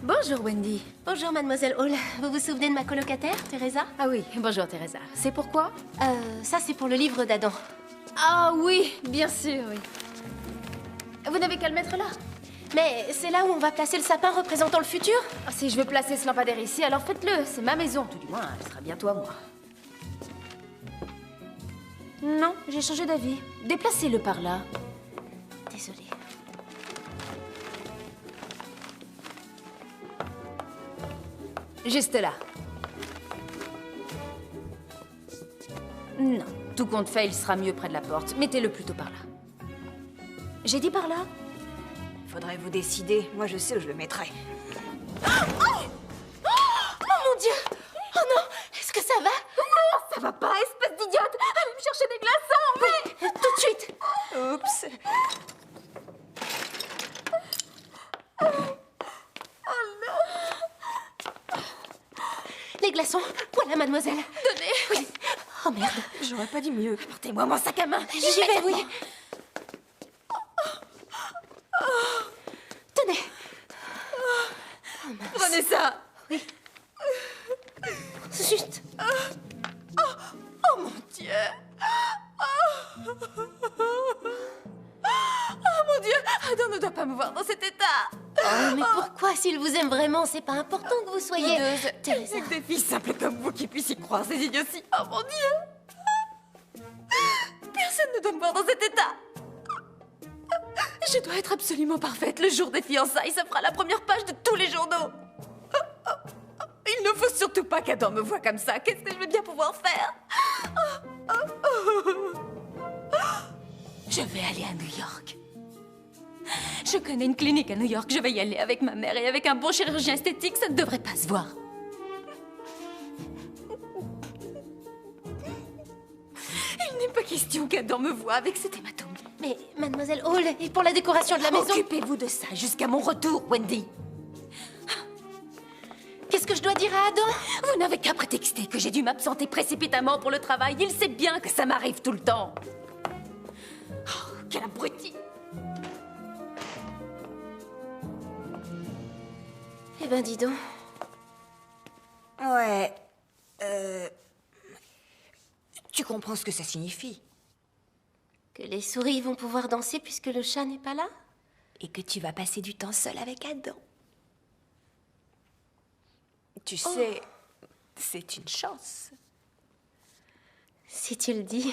Bonjour, Wendy. Bonjour, mademoiselle Hall. Vous vous souvenez de ma colocataire, Teresa? Ah oui, bonjour, Teresa. C'est pourquoi? Ça, c'est pour le livre d'Adam. Ah oui, bien sûr, oui. Vous n'avez qu'à le mettre là. Mais c'est là où on va placer le sapin représentant le futur? Ah, si je veux placer ce lampadaire ici, alors faites-le. C'est ma maison, tout du moins, elle sera bientôt à moi. Non, j'ai changé d'avis. Déplacez-le par là. Désolée. Juste là. Non, tout compte fait, il sera mieux près de la porte. Mettez-le plutôt par là. J'ai dit par là? Faudrait vous décider. Moi, je sais où je le mettrai. Oh mon Dieu! Oh non! Est-ce que ça va? Non, ça va pas, espèce d'idiote! Allez me chercher des glaçons! Oui, tout de suite! Oups. Les glaçons! Voilà, mademoiselle! Donnez! Oui! Oh merde! J'aurais pas dit mieux. Portez-moi mon sac à main. J'y vais, oui! Tenez! Prenez ça. Juste! Oh mon Dieu. Oh mon Dieu. Adam ne doit pas me voir dans cet état. Oh, mais pourquoi, s'il vous aime vraiment, c'est pas important que vous soyez... Teresa. C'est que des filles simples comme vous qui puissent y croire ces idioties. Oh mon Dieu. Personne ne doit me voir dans cet état. Je dois être absolument parfaite le jour des fiançailles. Ça fera la première page de tous les journaux. Il ne faut surtout pas qu'Adam me voie comme ça. Qu'est-ce que je vais bien pouvoir faire? Je vais aller à New York. Je connais une clinique à New York. Je vais y aller avec ma mère et avec un bon chirurgien esthétique. Ça ne devrait pas se voir. Il n'est pas question qu'Adam me voie avec cet hématome. Mais, mademoiselle Hall, et pour la décoration de la maison... Occupez-vous de ça jusqu'à mon retour, Wendy. Qu'est-ce que je dois dire à Adam? Vous n'avez qu'à prétexter que j'ai dû m'absenter précipitamment pour le travail. Il sait bien que ça m'arrive tout le temps. Oh, quel abruti! Eh ben, dis donc. Ouais. Tu comprends ce que ça signifie? Que les souris vont pouvoir danser puisque le chat n'est pas là? Et que tu vas passer du temps seul avec Adam. Tu sais, c'est une chance. Si tu le dis.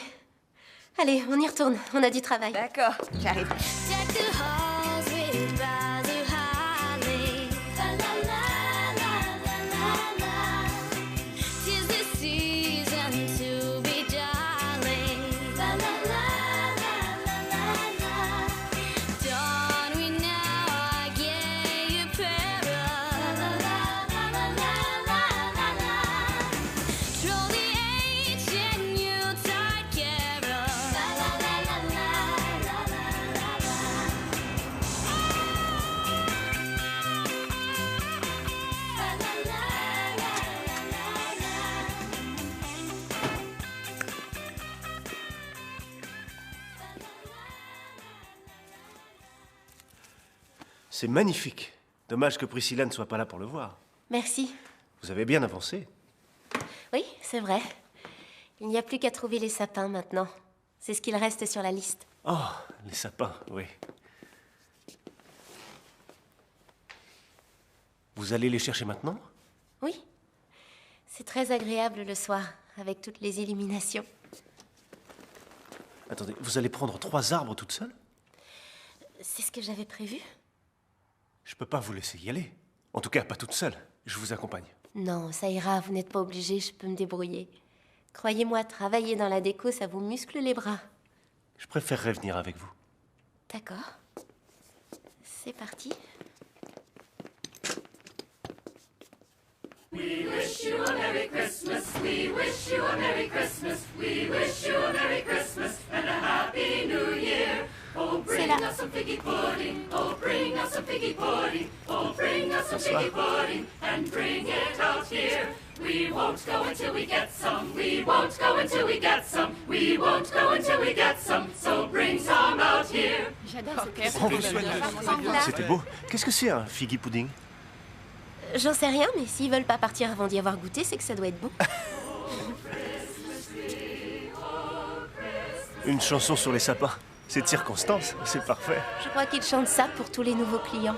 Allez, on y retourne. On a du travail. D'accord, j'arrive. c'est magnifique. Dommage que Priscilla ne soit pas là pour le voir. Merci. Vous avez bien avancé. Oui, c'est vrai. Il n'y a plus qu'à trouver les sapins maintenant. C'est ce qu'il reste sur la liste. Oh, les sapins, oui. Vous allez les chercher maintenant? Oui. C'est très agréable le soir, avec toutes les illuminations. Attendez, vous allez prendre 3 arbres toute seule? C'est ce que j'avais prévu? Je peux pas vous laisser y aller. En tout cas, pas toute seule. Je vous accompagne. Non, ça ira, vous n'êtes pas obligé, je peux me débrouiller. Croyez-moi, travailler dans la déco, ça vous muscle les bras. Je préférerais venir avec vous. D'accord. C'est parti. C'est là. J'adore cette Oh, c'était beau. Qu'est-ce que c'est un figgy pudding? J'en sais rien, mais s'ils veulent pas partir avant d'y avoir goûté, c'est que ça doit être bon. Une chanson sur les sapins. C'est de circonstance, c'est parfait. Je crois qu'ils chantent ça pour tous les nouveaux clients.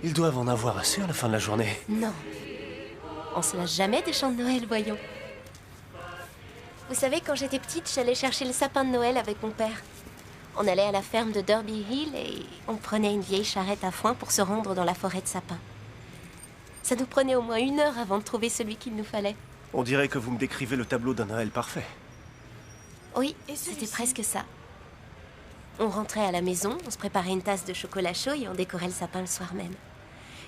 Ils doivent en avoir assez à la fin de la journée. Non. On se lasse jamais des chants de Noël, voyons. Vous savez, quand j'étais petite, j'allais chercher le sapin de Noël avec mon père. On allait à la ferme de Derby Hill et on prenait une vieille charrette à foin pour se rendre dans la forêt de sapins. Ça nous prenait au moins 1 heure avant de trouver celui qu'il nous fallait. On dirait que vous me décrivez le tableau d'un Noël parfait. Oui, c'était presque ça. On rentrait à la maison, on se préparait une tasse de chocolat chaud et on décorait le sapin le soir même.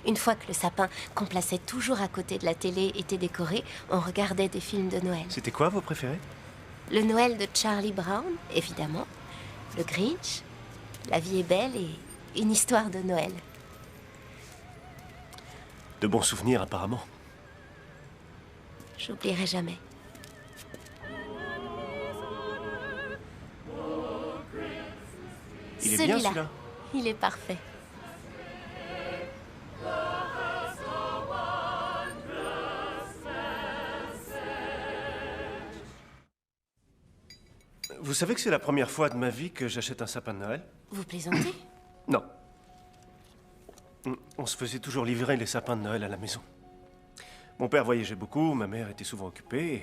Une fois que le sapin, qu'on plaçait toujours à côté de la télé, était décoré, on regardait des films de Noël. C'était quoi vos préférés? Le Noël de Charlie Brown, évidemment. Le Grinch. La vie est belle et une histoire de Noël. De bons souvenirs, apparemment. J'oublierai jamais. Il est bien celui-là. Il est parfait. Vous savez que c'est la première fois de ma vie que j'achète un sapin de Noël? Vous plaisantez? Non. On se faisait toujours livrer les sapins de Noël à la maison. Mon père voyageait beaucoup, ma mère était souvent occupée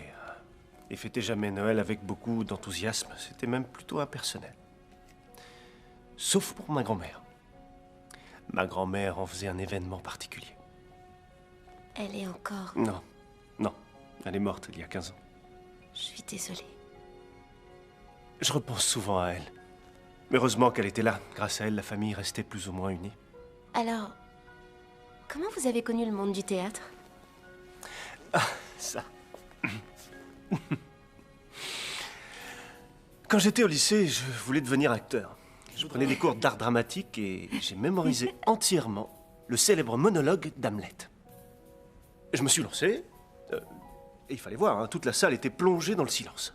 et fêtait jamais Noël avec beaucoup d'enthousiasme. C'était même plutôt impersonnel. Sauf pour ma grand-mère. Ma grand-mère en faisait un événement particulier. Elle est encore... Non, non. Elle est morte il y a 15 ans. Je suis désolée. Je repense souvent à elle. Heureusement qu'elle était là. Grâce à elle, la famille restait plus ou moins unie. Alors, comment vous avez connu le monde du théâtre? Ah, ça. Quand j'étais au lycée, je voulais devenir acteur. Je prenais des cours d'art dramatique et j'ai mémorisé entièrement le célèbre monologue d'Hamlet. Je me suis lancé, et il fallait voir, hein, toute la salle était plongée dans le silence.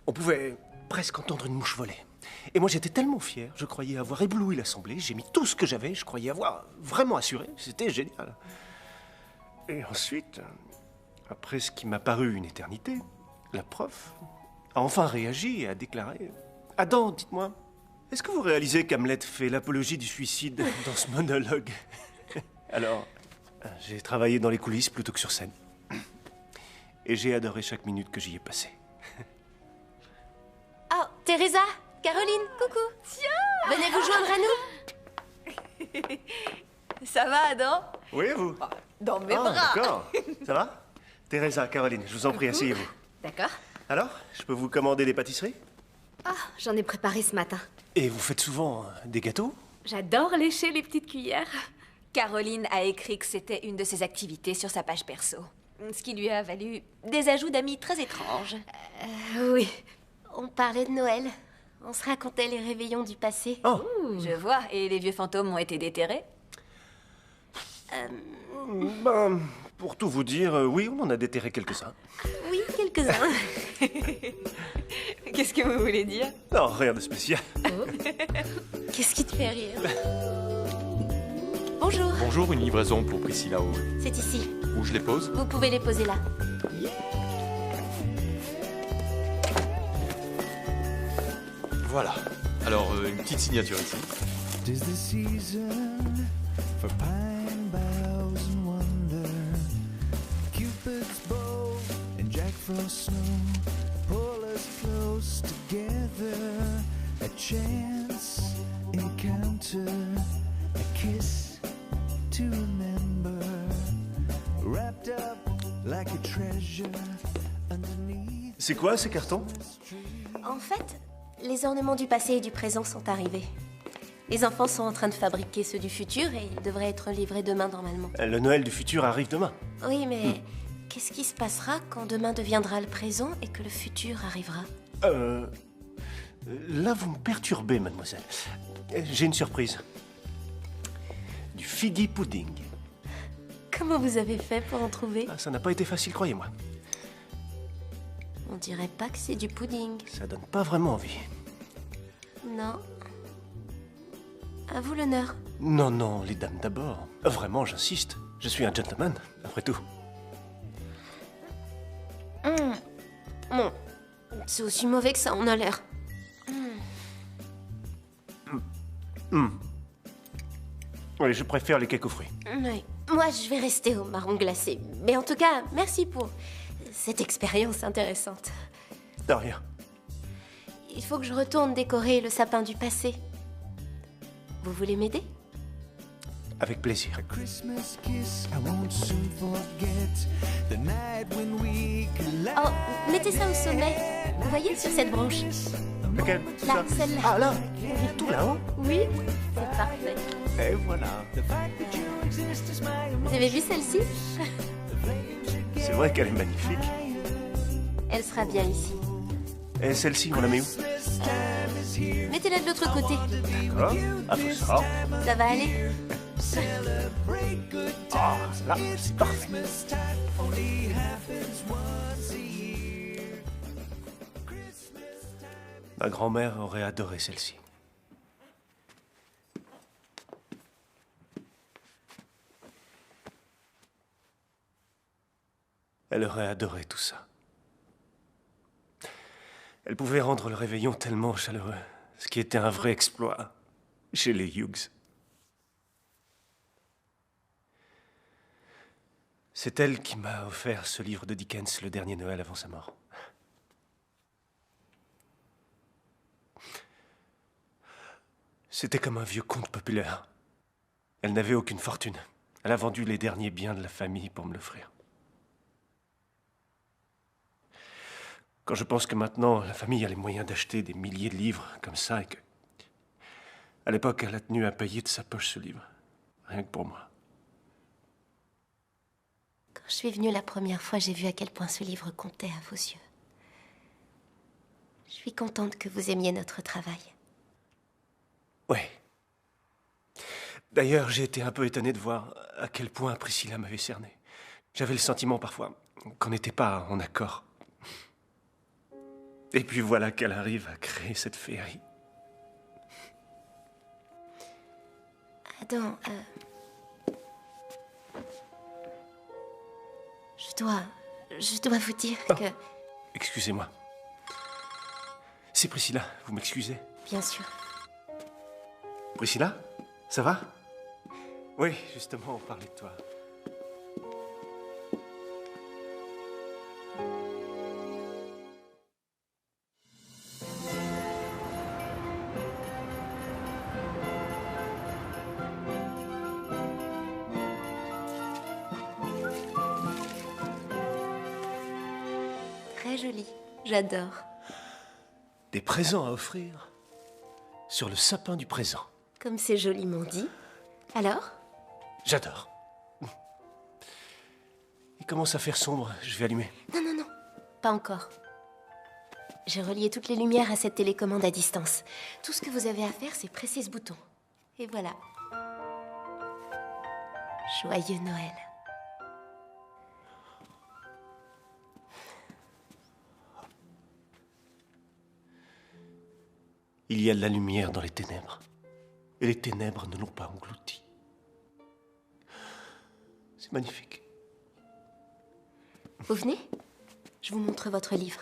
On pouvait presque entendre une mouche voler. Et moi j'étais tellement fier, je croyais avoir ébloui l'assemblée, j'ai mis tout ce que j'avais, je croyais avoir vraiment assuré, c'était génial. Et ensuite, après ce qui m'a paru une éternité, la prof a enfin réagi et a déclaré « Adam, dites-moi, est-ce que vous réalisez qu'Hamlet fait l'apologie du suicide dans ce monologue ?» Alors, j'ai travaillé dans les coulisses plutôt que sur scène. Et j'ai adoré chaque minute que j'y ai passée. Oh, Teresa, Caroline, coucou. Tiens, venez vous joindre à nous. Ça va, Adam? Oui, vous? Dans mes Ah, bras. d'accord. Ça va? Teresa, Caroline, je vous en prie, asseyez-vous. D'accord. Alors, je peux vous commander des pâtisseries? Ah, j'en ai préparé ce matin. Et vous faites souvent des gâteaux? J'adore lécher les petites cuillères. Caroline a écrit que c'était une de ses activités sur sa page perso. Ce qui lui a valu des ajouts d'amis très étranges. Oui. On parlait de Noël. On se racontait les réveillons du passé. Oh, Je vois, et les vieux fantômes ont été déterrés. ben, pour tout vous dire, oui, on en a déterré quelques-uns. Oui, quelques-uns. Qu'est-ce que vous voulez dire? Non, rien de spécial. Qu'est-ce qui te fait rire? Bonjour, Bonjour, une livraison pour Priscilla Hall. c'est ici. Où je les pose? Vous pouvez les poser là. Voilà. Alors, une petite signature ici. 'Tis the season for pine boughs and wonder. Cupid's bow and Jack Frost snow pull us close together. A chance encounter, a kiss to remember. Wrapped up like a treasure underneath. C'est quoi ces cartons? En fait, les ornements du passé et du présent sont arrivés. Les enfants sont en train de fabriquer ceux du futur et ils devraient être livrés demain normalement. Le Noël du futur arrive demain. Oui, mais qu'est-ce qui se passera quand demain deviendra le présent et que le futur arrivera? Là, vous me perturbez, mademoiselle. J'ai une surprise. Du figgy pudding. Comment vous avez fait pour en trouver? Ah, ça n'a pas été facile, croyez-moi. On dirait pas que c'est du pudding. Ça donne pas vraiment envie. Non. À vous l'honneur. Non, non, les dames d'abord. Vraiment, j'insiste. Je suis un gentleman, après tout. Bon, c'est aussi mauvais que ça en a l'air. Oui, je préfère les cakes aux fruits. Oui. Moi, je vais rester au marron glacé. Mais en tout cas, merci pour cette expérience intéressante. De rien. Il faut que je retourne décorer le sapin du passé. Vous voulez m'aider? Avec plaisir. Christmas kiss, I won't soon forget the night when we collided. Oh, mettez ça au sommet. Vous voyez, sur cette branche. Lequel? Là, celle-là. Ah, là. Tout là-haut. Oui, c'est parfait. Et voilà. Vous avez vu celle-ci? C'est vrai qu'elle est magnifique. Elle sera bien ici. Et celle-ci, on la met où? Mettez-la de l'autre côté. D'accord. Ah, faut ça. Ça va aller? Ah, là, c'est parfait. Ma grand-mère aurait adoré celle-ci. Elle aurait adoré tout ça. Elle pouvait rendre le réveillon tellement chaleureux, ce qui était un vrai exploit chez les Hughes. C'est elle qui m'a offert ce livre de Dickens le dernier Noël avant sa mort. C'était comme un vieux conte populaire. Elle n'avait aucune fortune. Elle a vendu les derniers biens de la famille pour me l'offrir. Quand je pense que maintenant, la famille a les moyens d'acheter des milliers de livres comme ça et que... À l'époque, elle a tenu à payer de sa poche ce livre. Rien que pour moi. Quand je suis venue la première fois, j'ai vu à quel point ce livre comptait à vos yeux. Je suis contente que vous aimiez notre travail. Oui. D'ailleurs, j'ai été un peu étonné de voir à quel point Priscilla m'avait cerné. J'avais le sentiment parfois qu'on n'était pas en accord. Et puis voilà qu'elle arrive à créer cette féerie. Adam, je dois vous dire que... Excusez-moi. C'est Priscilla, vous m'excusez? Bien sûr. Priscilla, ça va? Oui, justement, on parlait de toi. Très joli. J'adore. Des présents à offrir sur le sapin du présent. Comme c'est joliment dit. Alors? J'adore. Il commence à faire sombre, je vais allumer. Non, non, non. Pas encore. J'ai relié toutes les lumières à cette télécommande à distance. Tout ce que vous avez à faire, c'est presser ce bouton. Et voilà. Joyeux Noël. Il y a de la lumière dans les ténèbres. Et les ténèbres ne l'ont pas englouti. magnifique. Vous venez? Je vous montre votre livre.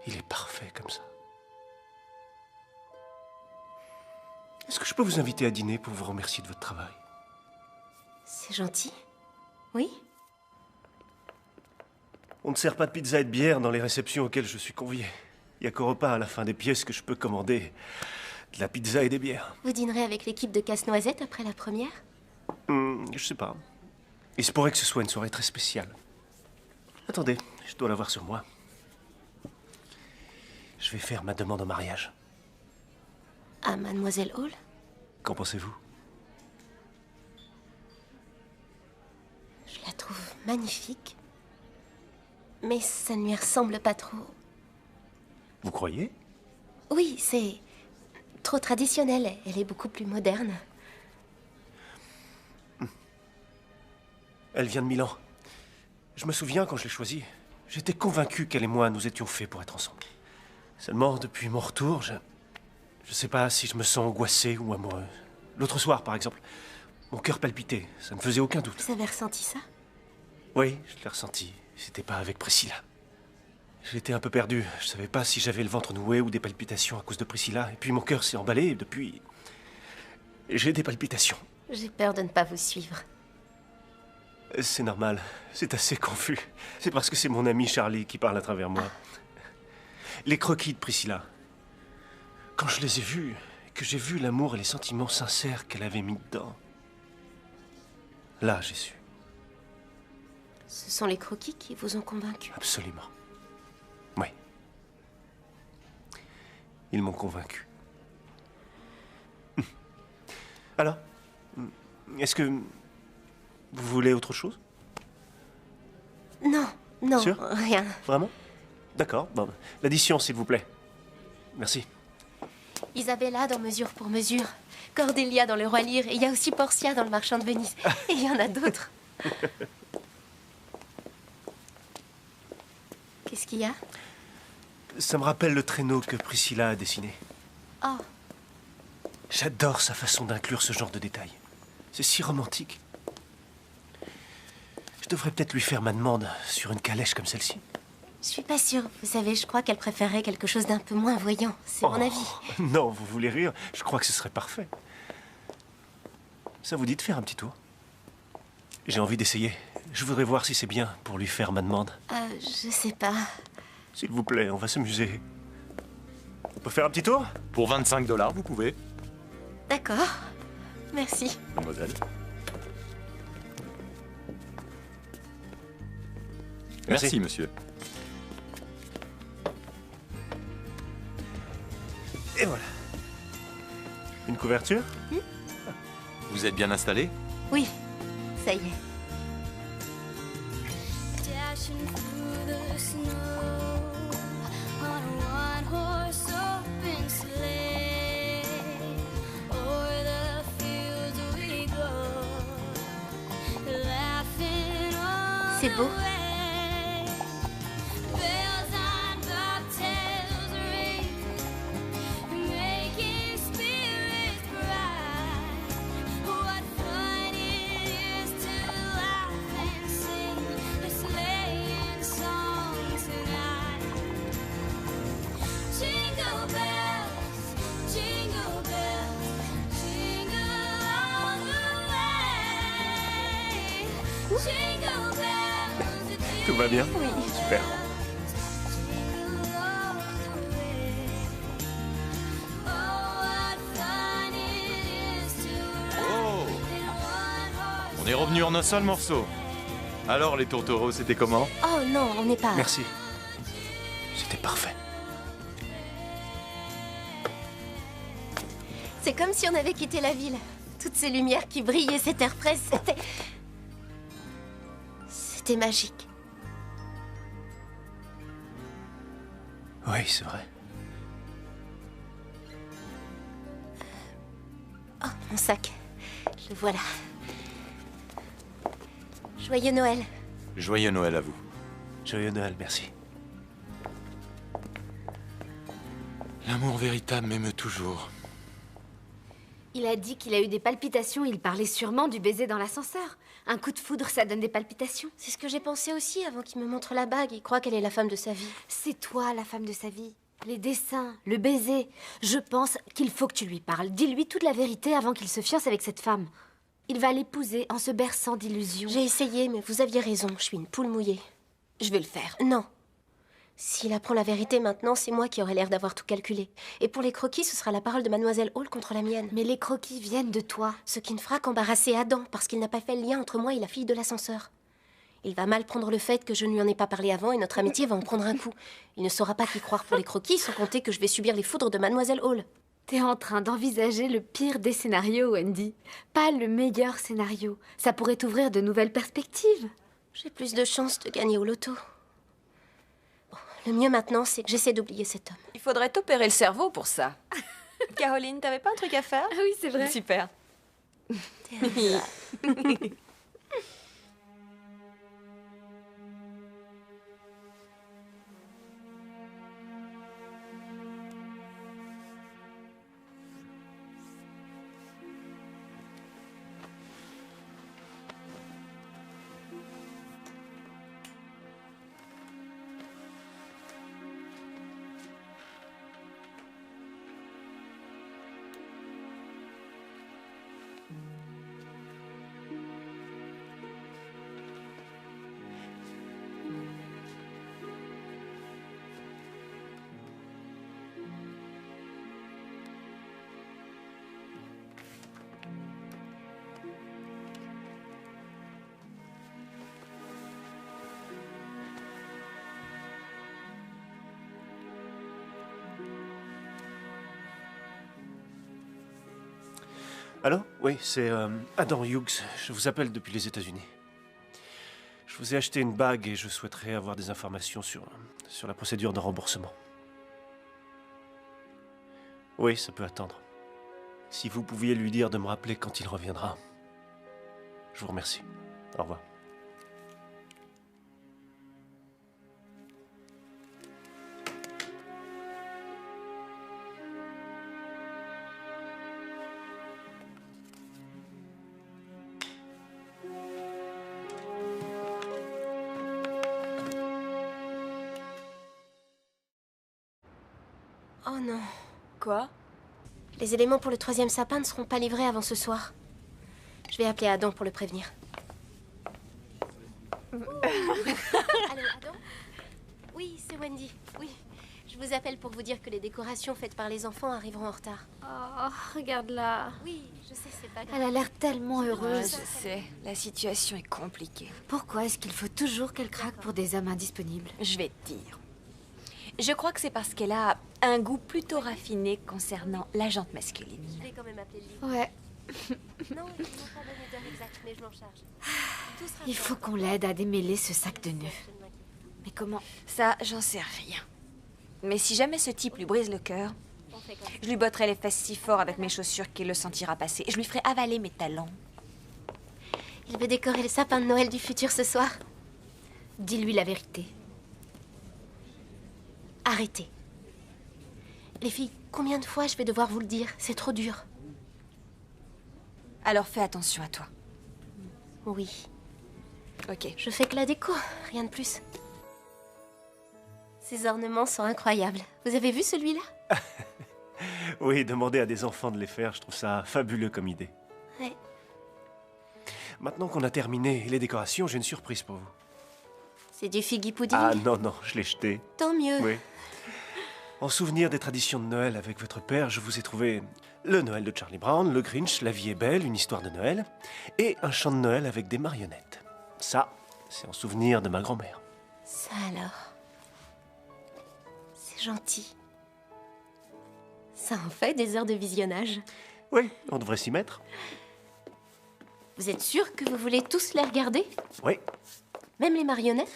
Il est parfait comme ça. Est-ce que je peux vous inviter à dîner pour vous remercier de votre travail? C'est gentil. Oui? On ne sert pas de pizza et de bière dans les réceptions auxquelles je suis convié. Il n'y a qu'au repas à la fin des pièces que je peux commander de la pizza et des bières. Vous dînerez avec l'équipe de Casse-Noisette après la première? Je sais pas. Il se pourrait que ce soit une soirée très spéciale. Attendez, je dois l'avoir sur moi. Je vais faire ma demande en mariage. À Mademoiselle Hall? Qu'en pensez-vous? Je la trouve magnifique. Mais ça ne lui ressemble pas trop. Vous croyez? Oui, c'est trop traditionnel. Elle est beaucoup plus moderne. Elle vient de Milan. Je me souviens quand je l'ai choisie. J'étais convaincu qu'elle et moi, nous étions faits pour être ensemble. Seulement, depuis mon retour, je sais pas si je me sens angoissé ou amoureux. L'autre soir, par exemple, mon cœur palpitait. Ça ne faisait aucun doute. Vous avez ressenti ça? Oui, je l'ai ressenti. C'était pas avec Priscilla. J'étais un peu perdu. Je savais pas si j'avais le ventre noué ou des palpitations à cause de Priscilla. Et puis mon cœur s'est emballé et depuis... j'ai des palpitations. J'ai peur de ne pas vous suivre. C'est normal. C'est assez confus. C'est parce que c'est mon ami Charlie qui parle à travers moi. Les croquis de Priscilla. Quand je les ai vus, que j'ai vu l'amour et les sentiments sincères qu'elle avait mis dedans, là, j'ai su. Ce sont les croquis qui vous ont convaincu? Absolument. Oui. Ils m'ont convaincu. Alors, est-ce que vous voulez autre chose? Non, non, Sûr? rien. Vraiment? D'accord. Bon, l'addition, s'il vous plaît. Merci. Isabella dans Mesure pour Mesure. Cordelia dans Le Roi Lear. Et il y a aussi Portia dans Le Marchand de Venise. Et il y en a d'autres. Qu'est-ce qu'il y a? Ça me rappelle le traîneau que Priscilla a dessiné. Oh, J'adore sa façon d'inclure ce genre de détails. C'est si romantique. Je devrais peut-être lui faire ma demande sur une calèche comme celle-ci. je suis pas sûre. Vous savez, je crois qu'elle préférerait quelque chose d'un peu moins voyant. C'est mon avis. Non, vous voulez rire? Je crois que ce serait parfait. Ça vous dit de faire un petit tour? J'ai envie d'essayer. Je voudrais voir si c'est bien pour lui faire ma demande. Je sais pas. S'il vous plaît, on va s'amuser. On peut faire un petit tour? Pour 25 $, vous pouvez, D'accord. Merci. mademoiselle. Merci, monsieur. Et voilà. Une couverture? Vous êtes bien installé? Oui, ça y est. Dashing through the snow on a one-horse open sleigh. O'er the fields we go, laughing all C'est beau. the way. Bells on bobtails ring, making spirits bright. What fun it is to laugh and sing a sleighing song tonight. Jingle bells, jingle all the way. Jingle bells, Tout va bien? Oui. Super. jingle all the way. Oh, what fun it is to Oh! ride in one horse. On est revenu en un seul morceau. Alors, les tourtereaux, c'était comment? Oh non, on n'est pas... Merci. C'était parfait. C'est comme si on avait quitté la ville. Toutes ces lumières qui brillaient, cet air frais, c'était... C'était magique. Oui, c'est vrai. Oh, mon sac. Le voilà. Joyeux Noël. Joyeux Noël à vous. Joyeux Noël, merci. L'amour véritable m'aime toujours. Il a dit qu'il a eu des palpitations, il parlait sûrement du baiser dans l'ascenseur. Un coup de foudre, ça donne des palpitations. C'est ce que j'ai pensé aussi avant qu'il me montre la bague. Il croit qu'elle est la femme de sa vie. C'est toi, la femme de sa vie. Les dessins, le baiser. Je pense qu'il faut que tu lui parles. Dis-lui toute la vérité avant qu'il se fiance avec cette femme. Il va l'épouser en se berçant d'illusions. J'ai essayé, mais vous aviez raison. Je suis une poule mouillée. Je vais le faire. Non. S'il apprend la vérité maintenant, c'est moi qui aurai l'air d'avoir tout calculé. Et pour les croquis, ce sera la parole de Mademoiselle Hall contre la mienne. Mais les croquis viennent de toi. Ce qui ne fera qu'embarrasser Adam, parce qu'il n'a pas fait le lien entre moi et la fille de l'ascenseur. Il va mal prendre le fait que je ne lui en ai pas parlé avant et notre amitié va en prendre un coup. Il ne saura pas qui croire pour les croquis, sans compter que je vais subir les foudres de Mademoiselle Hall. T'es en train d'envisager le pire des scénarios, Wendy. Pas le meilleur scénario. Ça pourrait t'ouvrir de nouvelles perspectives. J'ai plus de chances de gagner au loto. Bon, le mieux maintenant, c'est que j'essaie d'oublier cet homme. Il faudrait t'opérer le cerveau pour ça. Caroline, t'avais pas un truc à faire? Ah oui, c'est vrai. Super. Allô? Oui, c'est Adam Hughes. Je vous appelle depuis les États-Unis. Je vous ai acheté une bague et je souhaiterais avoir des informations sur la procédure de remboursement. Oui, ça peut attendre. Si vous pouviez lui dire de me rappeler quand il reviendra. Je vous remercie. Au revoir. Oh non. Quoi? Les éléments pour le 3e sapin ne seront pas livrés avant ce soir. Je vais appeler Adam pour le prévenir. Allô, Adam? Oui, c'est Wendy. Oui. Je vous appelle pour vous dire que les décorations faites par les enfants arriveront en retard. Oh, regarde-la. Oui, je sais, c'est pas grave. Elle a l'air tellement Ouais, heureuse. je sais. La situation est compliquée. Pourquoi est-ce qu'il faut toujours qu'elle craque pour des hommes indisponibles? Je vais te dire. Je crois que c'est parce qu'elle a un goût plutôt raffiné concernant la jante masculine. Je vais quand même appeler le livre. Ouais, Non, ils m'ont pas donné d'heure exacte, mais je m'en charge. Tout sera il fait. faut qu'on l'aide à démêler ce sac de nœuds. Je ne m'inquiète pas. Mais comment? Ça, j'en sais rien. Mais si jamais ce type lui brise le cœur, On fait comme ça. je lui botterai les fesses si fort avec mes chaussures qu'il le sentira passer. Et je lui ferai avaler mes talons. Il veut décorer le sapin de Noël du futur ce soir. Dis-lui la vérité. Arrêtez. Les filles, combien de fois je vais devoir vous le dire? C'est trop dur. Alors fais attention à toi. Oui, Ok. je fais que la déco, rien de plus. Ces ornements sont incroyables. Vous avez vu celui-là? Oui, demander à des enfants de les faire, je trouve ça fabuleux comme idée. Ouais. Maintenant qu'on a terminé les décorations, j'ai une surprise pour vous. C'est du figgy pudding. Ah non, non, je l'ai jeté. Tant mieux. Oui. En souvenir des traditions de Noël avec votre père, je vous ai trouvé le Noël de Charlie Brown, le Grinch, La vie est belle, une histoire de Noël, et un chant de Noël avec des marionnettes. Ça, c'est en souvenir de ma grand-mère. Ça alors. C'est gentil. Ça en fait des heures de visionnage. Oui, on devrait s'y mettre. Vous êtes sûr que vous voulez tous les regarder? Oui, Même les marionnettes?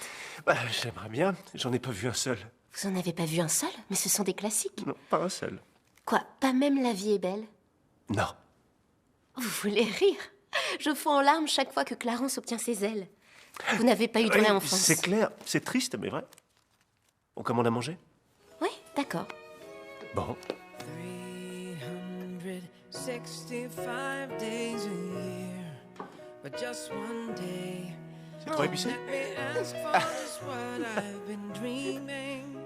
bah, j'aimerais bien, j'en ai pas vu un seul. Vous en avez pas vu un seul? Mais ce sont des classiques. Non, pas un seul. Quoi, pas même La vie est belle? Non. Vous voulez rire? Je fonds en larmes chaque fois que Clarence obtient ses ailes. Vous n'avez pas eu de vraie Oui, enfance. c'est clair, c'est triste, mais vrai. On commande à manger? Oui, d'accord. Bon. 365 days a year, but just one day. C'est trop épicé. Let me ask for just what I've been dreaming.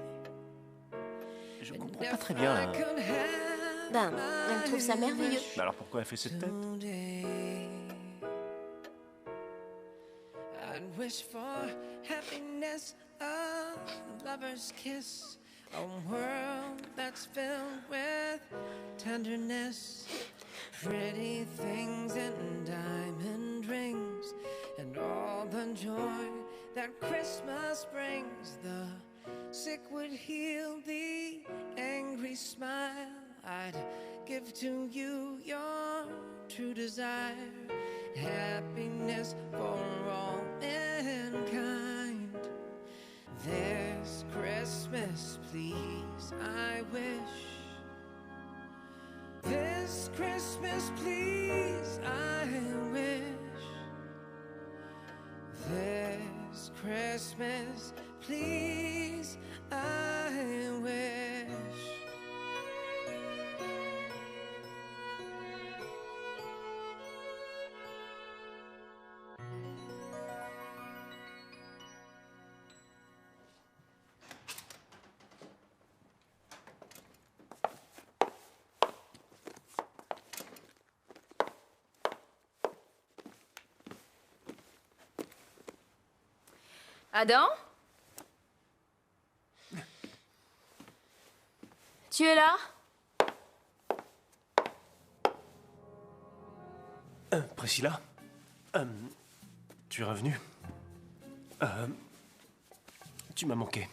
Je comprends pas très bien. I could have Ben, elle trouve ça merveilleux. Mais alors pourquoi elle fait cette tête? today. I'd wish for happiness, a lover's kiss, a world that's filled with tenderness, pretty things and diamond rings, and all the joy that Christmas brings. The sick would heal, the angry smile. I'd give to you your true desire, happiness for all mankind. This Christmas, please, I wish. This Christmas, please, I wish. This Christmas, please, I wish. Adam? Tu es là? Priscilla? Tu es revenue? Tu m'as manqué.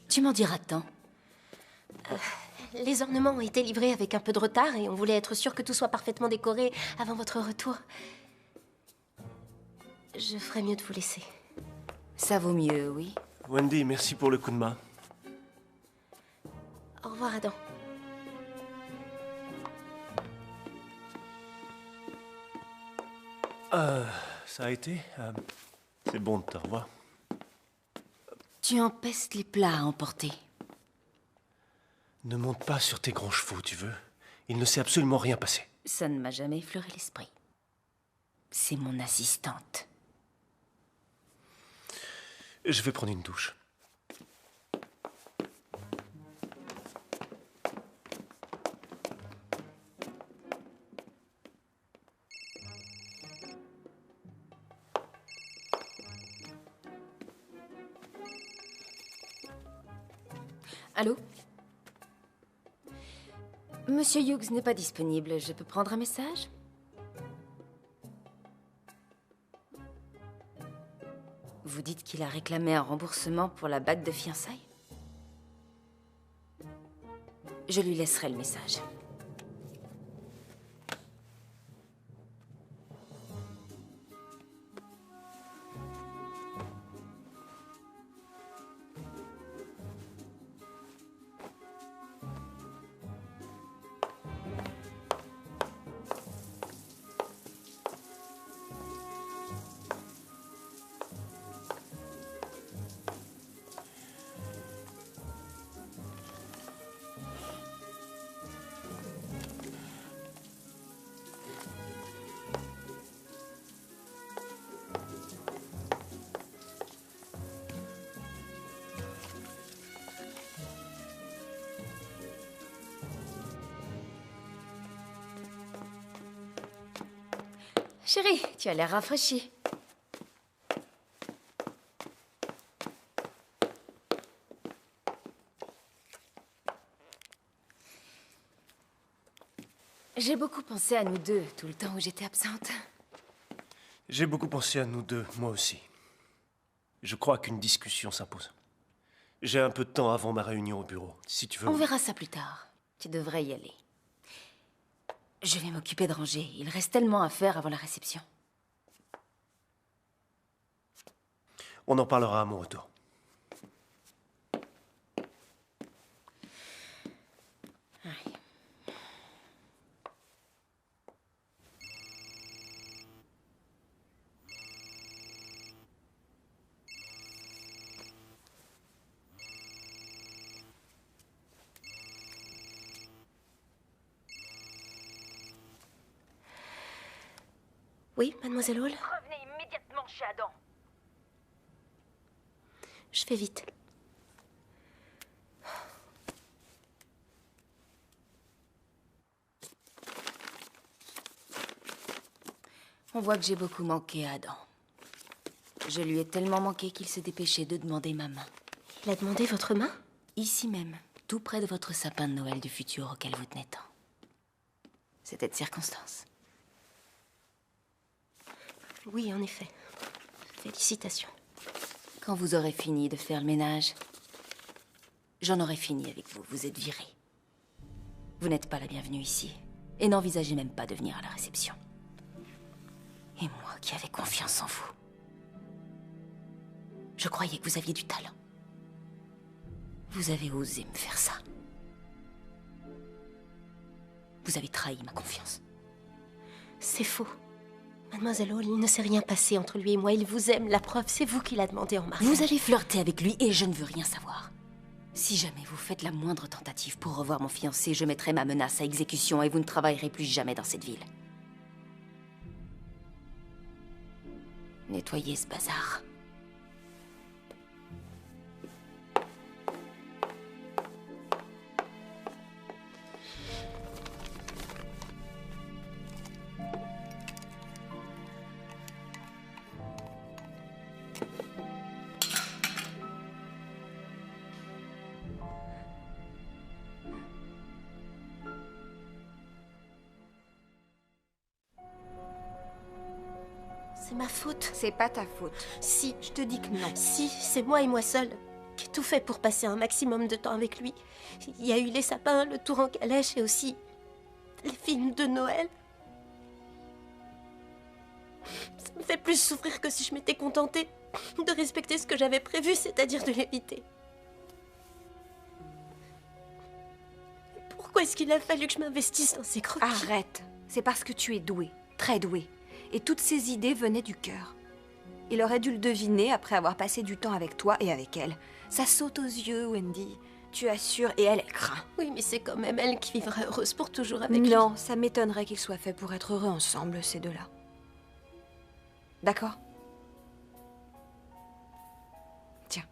Tu m'en diras tant. Les ornements ont été livrés avec un peu de retard et on voulait être sûr que tout soit parfaitement décoré avant votre retour. Je ferais mieux de vous laisser. Ça vaut mieux, oui. Wendy, merci pour le coup de main. Au revoir, Adam. Ça a été? C'est bon de te revoir. Tu empestes les plats à emporter. Ne monte pas sur tes grands chevaux, tu veux. Il ne s'est absolument rien passé. Ça ne m'a jamais effleuré l'esprit. C'est mon assistante. Je vais prendre une douche. Allô? Monsieur Hughes n'est pas disponible. Je peux prendre un message? Vous dites qu'il a réclamé un remboursement pour la bague de fiançailles? Je lui laisserai le message. Chérie, tu as l'air rafraîchie. J'ai beaucoup pensé à nous deux tout le temps où j'étais absente. J'ai beaucoup pensé à nous deux, moi aussi. Je crois qu'une discussion s'impose. J'ai un peu de temps avant ma réunion au bureau, si tu veux. On verra ça plus tard. Tu devrais y aller. Je vais m'occuper de ranger. Il reste tellement à faire avant la réception. On en parlera à mon retour. Oui, mademoiselle Hall? Revenez immédiatement chez Adam. Je fais vite. On voit que j'ai beaucoup manqué à Adam. Je lui ai tellement manqué qu'il s'est dépêché de demander ma main. Il a demandé votre main? Ici même, tout près de votre sapin de Noël du futur auquel vous tenez tant. C'était de circonstance. Oui, en effet. Félicitations. Quand vous aurez fini de faire le ménage, j'en aurai fini avec vous. Vous êtes viré. Vous n'êtes pas la bienvenue ici. Et n'envisagez même pas de venir à la réception. Et moi qui avais confiance en vous. Je croyais que vous aviez du talent. Vous avez osé me faire ça. Vous avez trahi ma confiance. C'est faux. Mademoiselle Hall, il ne s'est rien passé entre lui et moi. Il vous aime. La preuve, c'est vous qui l'a demandé en mariage. Vous avez flirté avec lui et je ne veux rien savoir. Si jamais vous faites la moindre tentative pour revoir mon fiancé, je mettrai ma menace à exécution et vous ne travaillerez plus jamais dans cette ville. Nettoyez ce bazar. C'est ma faute. C'est pas ta faute. Si, Je te dis que non. si, c'est moi et moi seule qui ai tout fait pour passer un maximum de temps avec lui. Il y a eu les sapins, le tour en calèche et aussi les films de Noël. Ça me fait plus souffrir que si je m'étais contentée de respecter ce que j'avais prévu, c'est-à-dire de l'éviter. Pourquoi est-ce qu'il a fallu que je m'investisse dans ces croquis? Arrête. C'est parce que tu es douée, très douée. Et toutes ces idées venaient du cœur. Il aurait dû le deviner après avoir passé du temps avec toi et avec elle. Ça saute aux yeux, Wendy. Tu assures, et elle craint. Oui, mais c'est quand même elle qui vivra heureuse pour toujours avec lui. Non, ça m'étonnerait qu'ils soient faits pour être heureux ensemble, ces deux-là. D'accord? Tiens.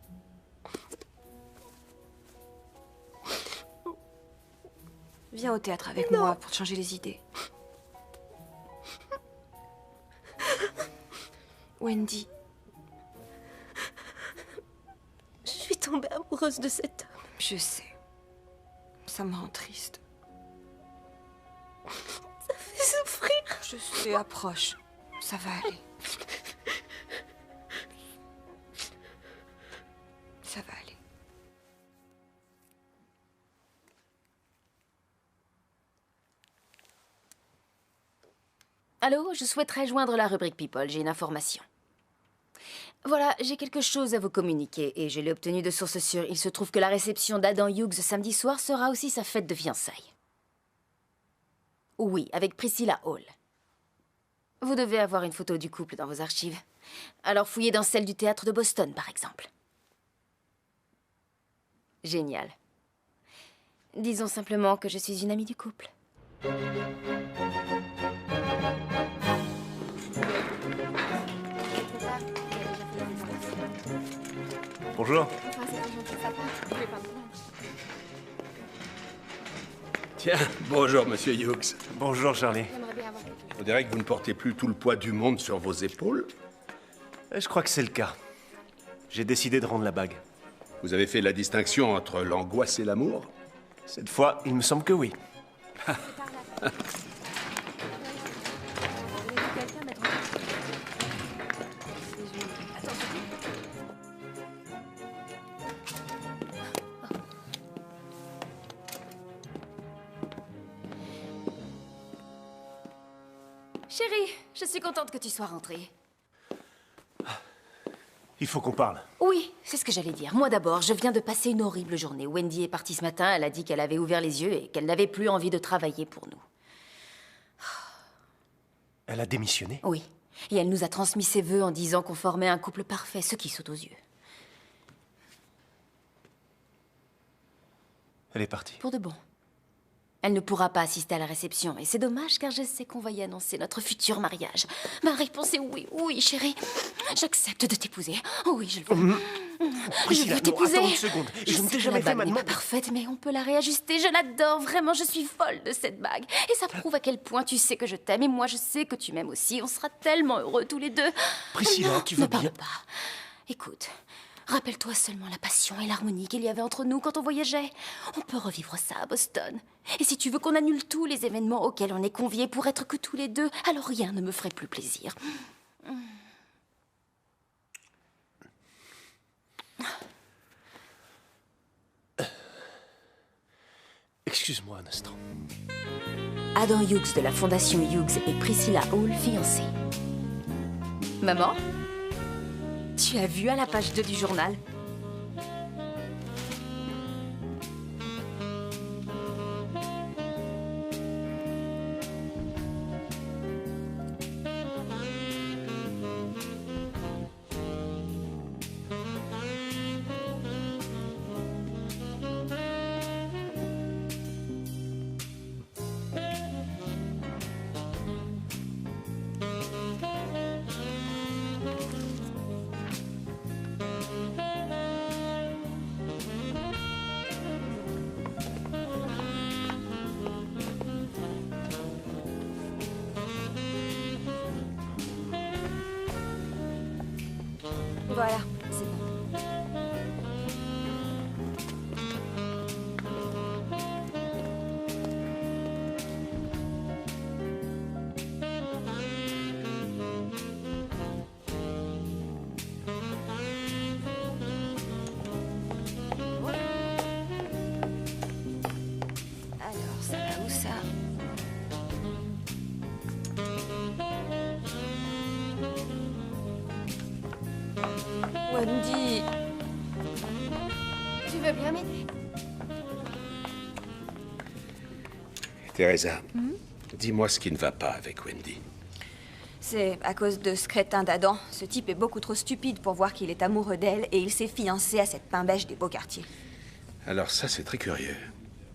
Viens au théâtre avec moi pour te changer les idées. Wendy, Je suis tombée amoureuse de cet homme. je sais. Ça me rend triste. Ça fait souffrir. Je sais, approche. Ça va aller. Ça va aller. Allô, je souhaiterais joindre la rubrique People, j'ai une information. Voilà, j'ai quelque chose à vous communiquer et je l'ai obtenu de source sûre. Il se trouve que la réception d'Adam Hughes samedi soir sera aussi sa fête de fiançailles. Oui, avec Priscilla Hall. Vous devez avoir une photo du couple dans vos archives. Alors fouillez dans celle du théâtre de Boston, par exemple. Génial. Disons simplement que je suis une amie du couple. Bonjour. Tiens, bonjour, monsieur Hughes. Bonjour, Charlie. On dirait que vous ne portez plus tout le poids du monde sur vos épaules. Je crois que c'est le cas. J'ai décidé de rendre la bague. Vous avez fait la distinction entre l'angoisse et l'amour? Cette fois, il me semble que oui. Chérie, je suis contente que tu sois rentrée. Il faut qu'on parle. Oui, c'est ce que j'allais dire. Moi d'abord, je viens de passer une horrible journée. Wendy est partie ce matin, elle a dit qu'elle avait ouvert les yeux et qu'elle n'avait plus envie de travailler pour nous. Elle a démissionné. Oui, et elle nous a transmis ses vœux en disant qu'on formait un couple parfait, ce qui saute aux yeux. Elle est partie. Pour de bon. Elle ne pourra pas assister à la réception. Et c'est dommage car je sais qu'on va y annoncer notre futur mariage. Ma réponse est oui, oui, chérie. J'accepte de t'épouser. Oh oui, je le veux. Je Priscilla, veux non, t'épouser. attends une seconde. Je ne sais t'ai que jamais la fait bague ma n'est pas demande. parfaite, mais on peut la réajuster. Je l'adore, vraiment, je suis folle de cette bague. Et ça prouve à quel point tu sais que je t'aime. Et moi, je sais que tu m'aimes aussi. On sera tellement heureux tous les deux. Priscilla, Non, tu ne veux parle bien... pas. Écoute, rappelle-toi seulement la passion et l'harmonie qu'il y avait entre nous quand on voyageait. On peut revivre ça à Boston. Et si tu veux qu'on annule tous les événements auxquels on est conviés pour être que tous les deux, alors rien ne me ferait plus plaisir. Excuse-moi un instant. Adam Hughes de la Fondation Hughes et Priscilla Hall, fiancés. Maman, tu as vu à la page 2 du journal? Voilà, c'est bon. Alors, ça va où ça? Wendy, Tu veux bien m'aider? Teresa, dis-moi ce qui ne va pas avec Wendy. C'est à cause de ce crétin d'Adam. Ce type est beaucoup trop stupide pour voir qu'il est amoureux d'elle et il s'est fiancé à cette pain-beige des beaux quartiers. Alors ça, c'est très curieux.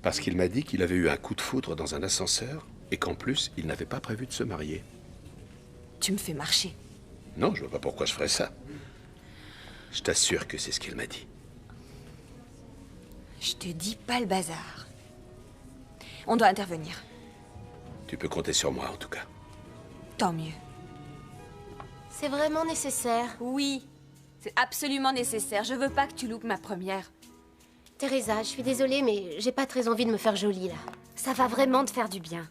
Parce qu'il m'a dit qu'il avait eu un coup de foudre dans un ascenseur et qu'en plus, il n'avait pas prévu de se marier. Tu me fais marcher. Non, je vois pas pourquoi je ferais ça. Je t'assure que c'est ce qu'il m'a dit. Je te dis pas le bazar. On doit intervenir. Tu peux compter sur moi, en tout cas. Tant mieux. C'est vraiment nécessaire. Oui, c'est absolument nécessaire. Je veux pas que tu loupes ma première. Teresa, je suis désolée, mais j'ai pas très envie de me faire jolie, là. Ça va vraiment te faire du bien.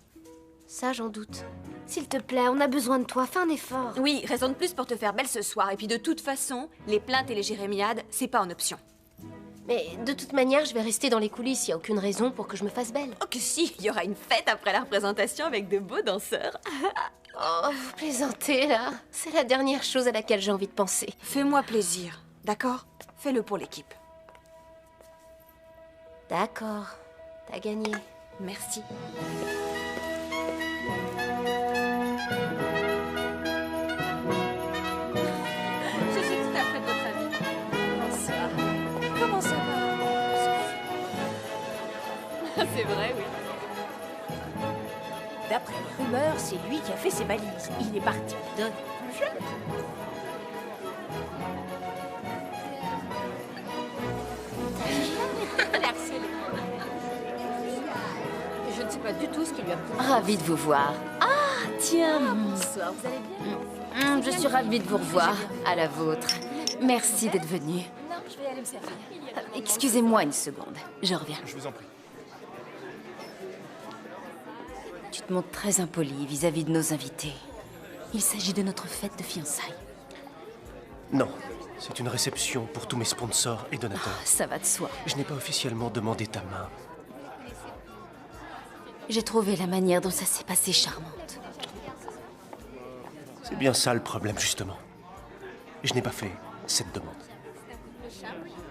Ça, j'en doute. S'il te plaît, on a besoin de toi. Fais un effort. Oui, raison de plus pour te faire belle ce soir. Et puis de toute façon, les plaintes et les jérémiades, c'est pas en option. Mais de toute manière, je vais rester dans les coulisses. Y a aucune raison pour que je me fasse belle. Oh que si, il y aura une fête après la représentation avec de beaux danseurs. Oh, vous plaisantez, là. C'est la dernière chose à laquelle j'ai envie de penser. Fais-moi plaisir, d'accord? Fais-le pour l'équipe. D'accord. T'as gagné. Merci. Je suis tout à fait de votre avis. Bonsoir. Comment ça va? C'est vrai, oui. D'après les rumeurs, c'est lui qui a fait ses valises. Il est parti d'un plus jeune. Je ne sais pas du tout ce qu'il lui a pris. Ravie de vous voir. Ah, tiens. Bonsoir, vous allez bien? Je suis ravie de vous revoir. À la vôtre. Merci d'être venu. Non, je vais aller me servir. Excusez-moi une seconde. Je reviens. Je vous en prie. Tu te montres très impoli vis-à-vis de nos invités. Il s'agit de notre fête de fiançailles. Non, c'est une réception pour tous mes sponsors et donateurs. Ça va de soi. Je n'ai pas officiellement demandé ta main. J'ai trouvé la manière dont ça s'est passé charmante. C'est bien ça le problème, justement. Je n'ai pas fait cette demande.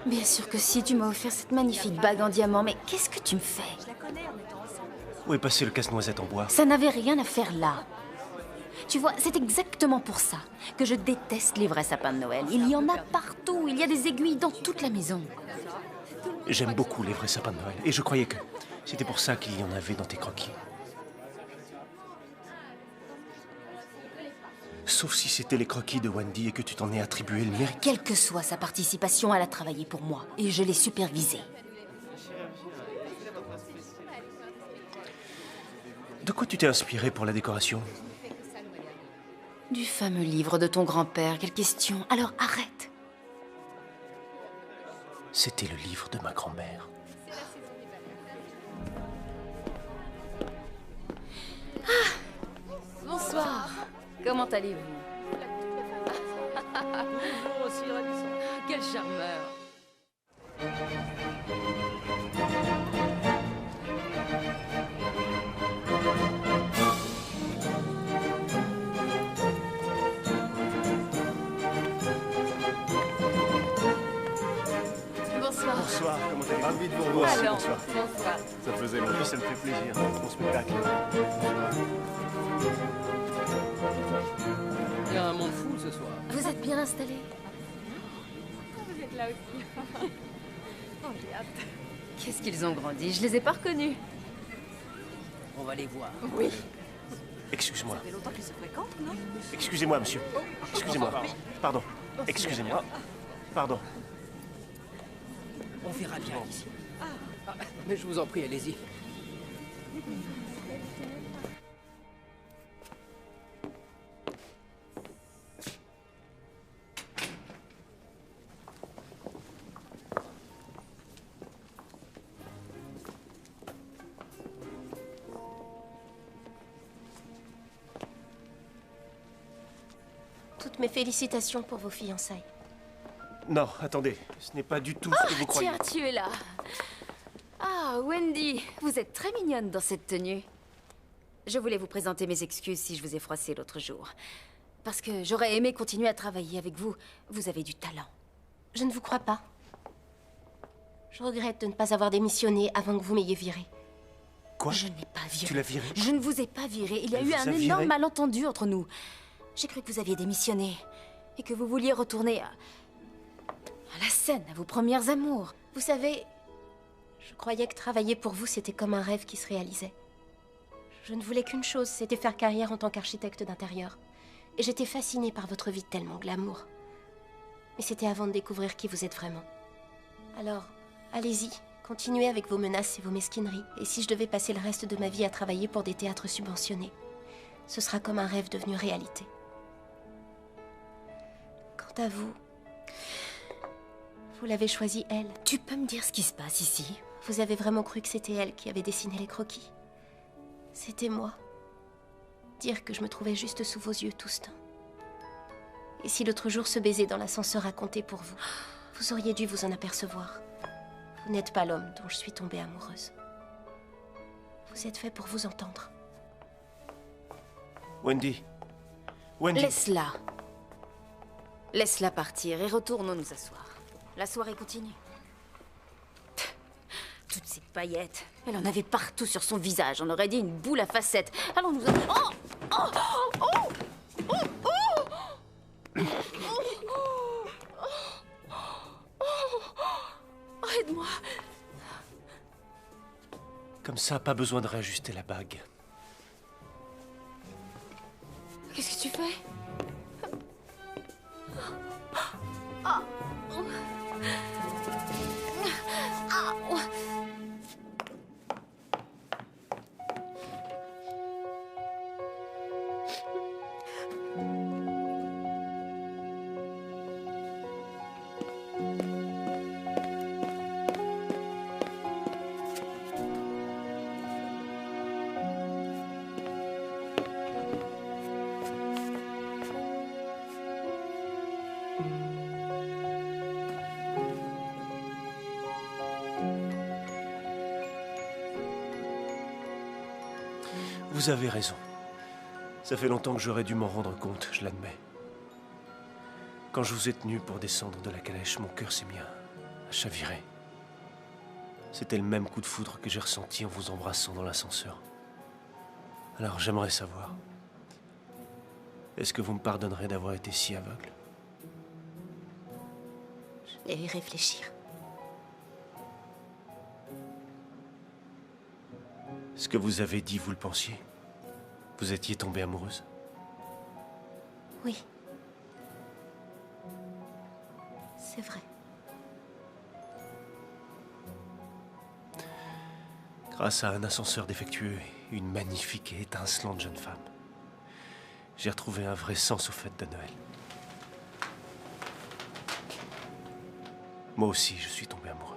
Bien sûr que si, tu m'as offert cette magnifique bague en diamant, mais qu'est-ce que tu me fais? Où est passé le casse-noisette en bois? Ça n'avait rien à faire là. Tu vois, c'est exactement pour ça que je déteste les vrais sapins de Noël. Il y en a partout, il y a des aiguilles dans toute la maison. J'aime beaucoup les vrais sapins de Noël. Et je croyais que C'était pour ça qu'il y en avait dans tes croquis. Sauf si c'était les croquis de Wendy et que tu t'en es attribué le mérite. Quelle que soit sa participation, elle a travaillé pour moi et je l'ai supervisée. De quoi tu t'es inspiré pour la décoration? Du fameux livre de ton grand-père, quelle question? Alors arrête. C'était le livre de ma grand-mère. Bonsoir. Comment allez-vous? Quel charmeur. Bonsoir. Bonsoir, comment allez-vous? Ravi de vous revoir. Allons, bonsoir. bonsoir. Ça faisait En longtemps. plus, ça me fait plaisir, mon spectacle. Il y a un monde fou ce soir. Vous êtes bien installé? Qu'est-ce qu'ils ont grandi? Je les ai pas reconnus. On va les voir. Excuse-moi. Ça fait longtemps qu'ils se fréquentent, non? Excusez-moi, monsieur. Excusez-moi. Pardon. Excusez-moi. Pardon. On verra bien ici. Ah, mais je vous en prie, allez-y. Toutes mes félicitations pour vos fiançailles. Non, attendez. Ce n'est pas du tout ce que vous croyez. Tiens, tu es là. Ah, Wendy, vous êtes très mignonne dans cette tenue. Je voulais vous présenter mes excuses si je vous ai froissé l'autre jour. Parce que j'aurais aimé continuer à travailler avec vous. Vous avez du talent. Je ne vous crois pas. Je regrette de ne pas avoir démissionné avant que vous m'ayez viré. Quoi? Je n'ai pas viré. Tu l'as viré? Je ne vous ai pas viré. Il y a Elle eu vous un a viré? énorme malentendu entre nous. J'ai cru que vous aviez démissionné. Et que vous vouliez retourner à la scène, à vos premières amours. Vous savez, je croyais que travailler pour vous, c'était comme un rêve qui se réalisait. Je ne voulais qu'une chose, c'était faire carrière en tant qu'architecte d'intérieur. Et j'étais fascinée par votre vie tellement glamour. Mais c'était avant de découvrir qui vous êtes vraiment. Alors, allez-y, continuez avec vos menaces et vos mesquineries. Et si je devais passer le reste de ma vie à travailler pour des théâtres subventionnés, ce sera comme un rêve devenu réalité. Quant à vous, vous l'avez choisie, elle. Tu peux me dire ce qui se passe ici? Vous avez vraiment cru que c'était elle qui avait dessiné les croquis? C'était moi. Dire que je me trouvais juste sous vos yeux tout ce temps. Et si l'autre jour ce baiser dans l'ascenseur a compté pour vous, vous auriez dû vous en apercevoir. Vous n'êtes pas l'homme dont je suis tombée amoureuse. Vous êtes fait pour vous entendre. Wendy. Wendy. Laisse-la. Laisse-la partir et retournons nous asseoir. La soirée continue. Toutes ces paillettes. Elle en avait partout sur son visage. On aurait dit une boule à facettes. Allons nous... Aide-moi. Comme ça, pas besoin de réajuster la bague. Qu'est-ce que tu fais? Vous avez raison. Ça fait longtemps que j'aurais dû m'en rendre compte, je l'admets. Quand je vous ai tenu pour descendre de la calèche, mon cœur s'est mis à chavirer. C'était le même coup de foudre que j'ai ressenti en vous embrassant dans l'ascenseur. Alors j'aimerais savoir, est-ce que vous me pardonnerez d'avoir été si aveugle? Je vais y réfléchir. Ce que vous avez dit, vous le pensiez? Vous étiez tombée amoureuse? Oui. C'est vrai. Grâce à un ascenseur défectueux et une magnifique et étincelante jeune femme, j'ai retrouvé un vrai sens aux fêtes de Noël. Moi aussi, je suis tombé amoureux.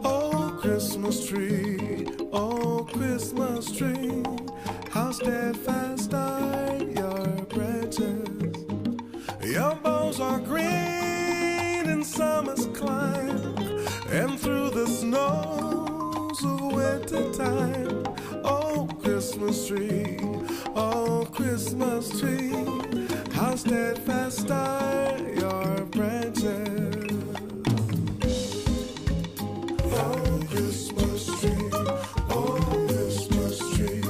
Oh, Christmas tree, oh, Christmas tree, how steadfast are your branches. Your boughs are green in summer's climb, and through the snows of winter time. Oh, Christmas tree, oh, Christmas tree, how steadfast are your branches. Oh, Christmas tree, oh, Christmas tree,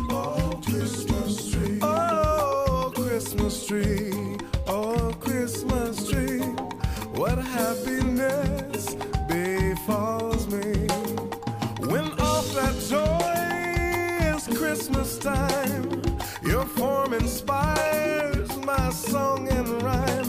oh, Christmas tree. Oh, Christmas tree, oh, Christmas tree. What happiness befalls me when off that joyous Christmas time your form inspires my song and rhyme.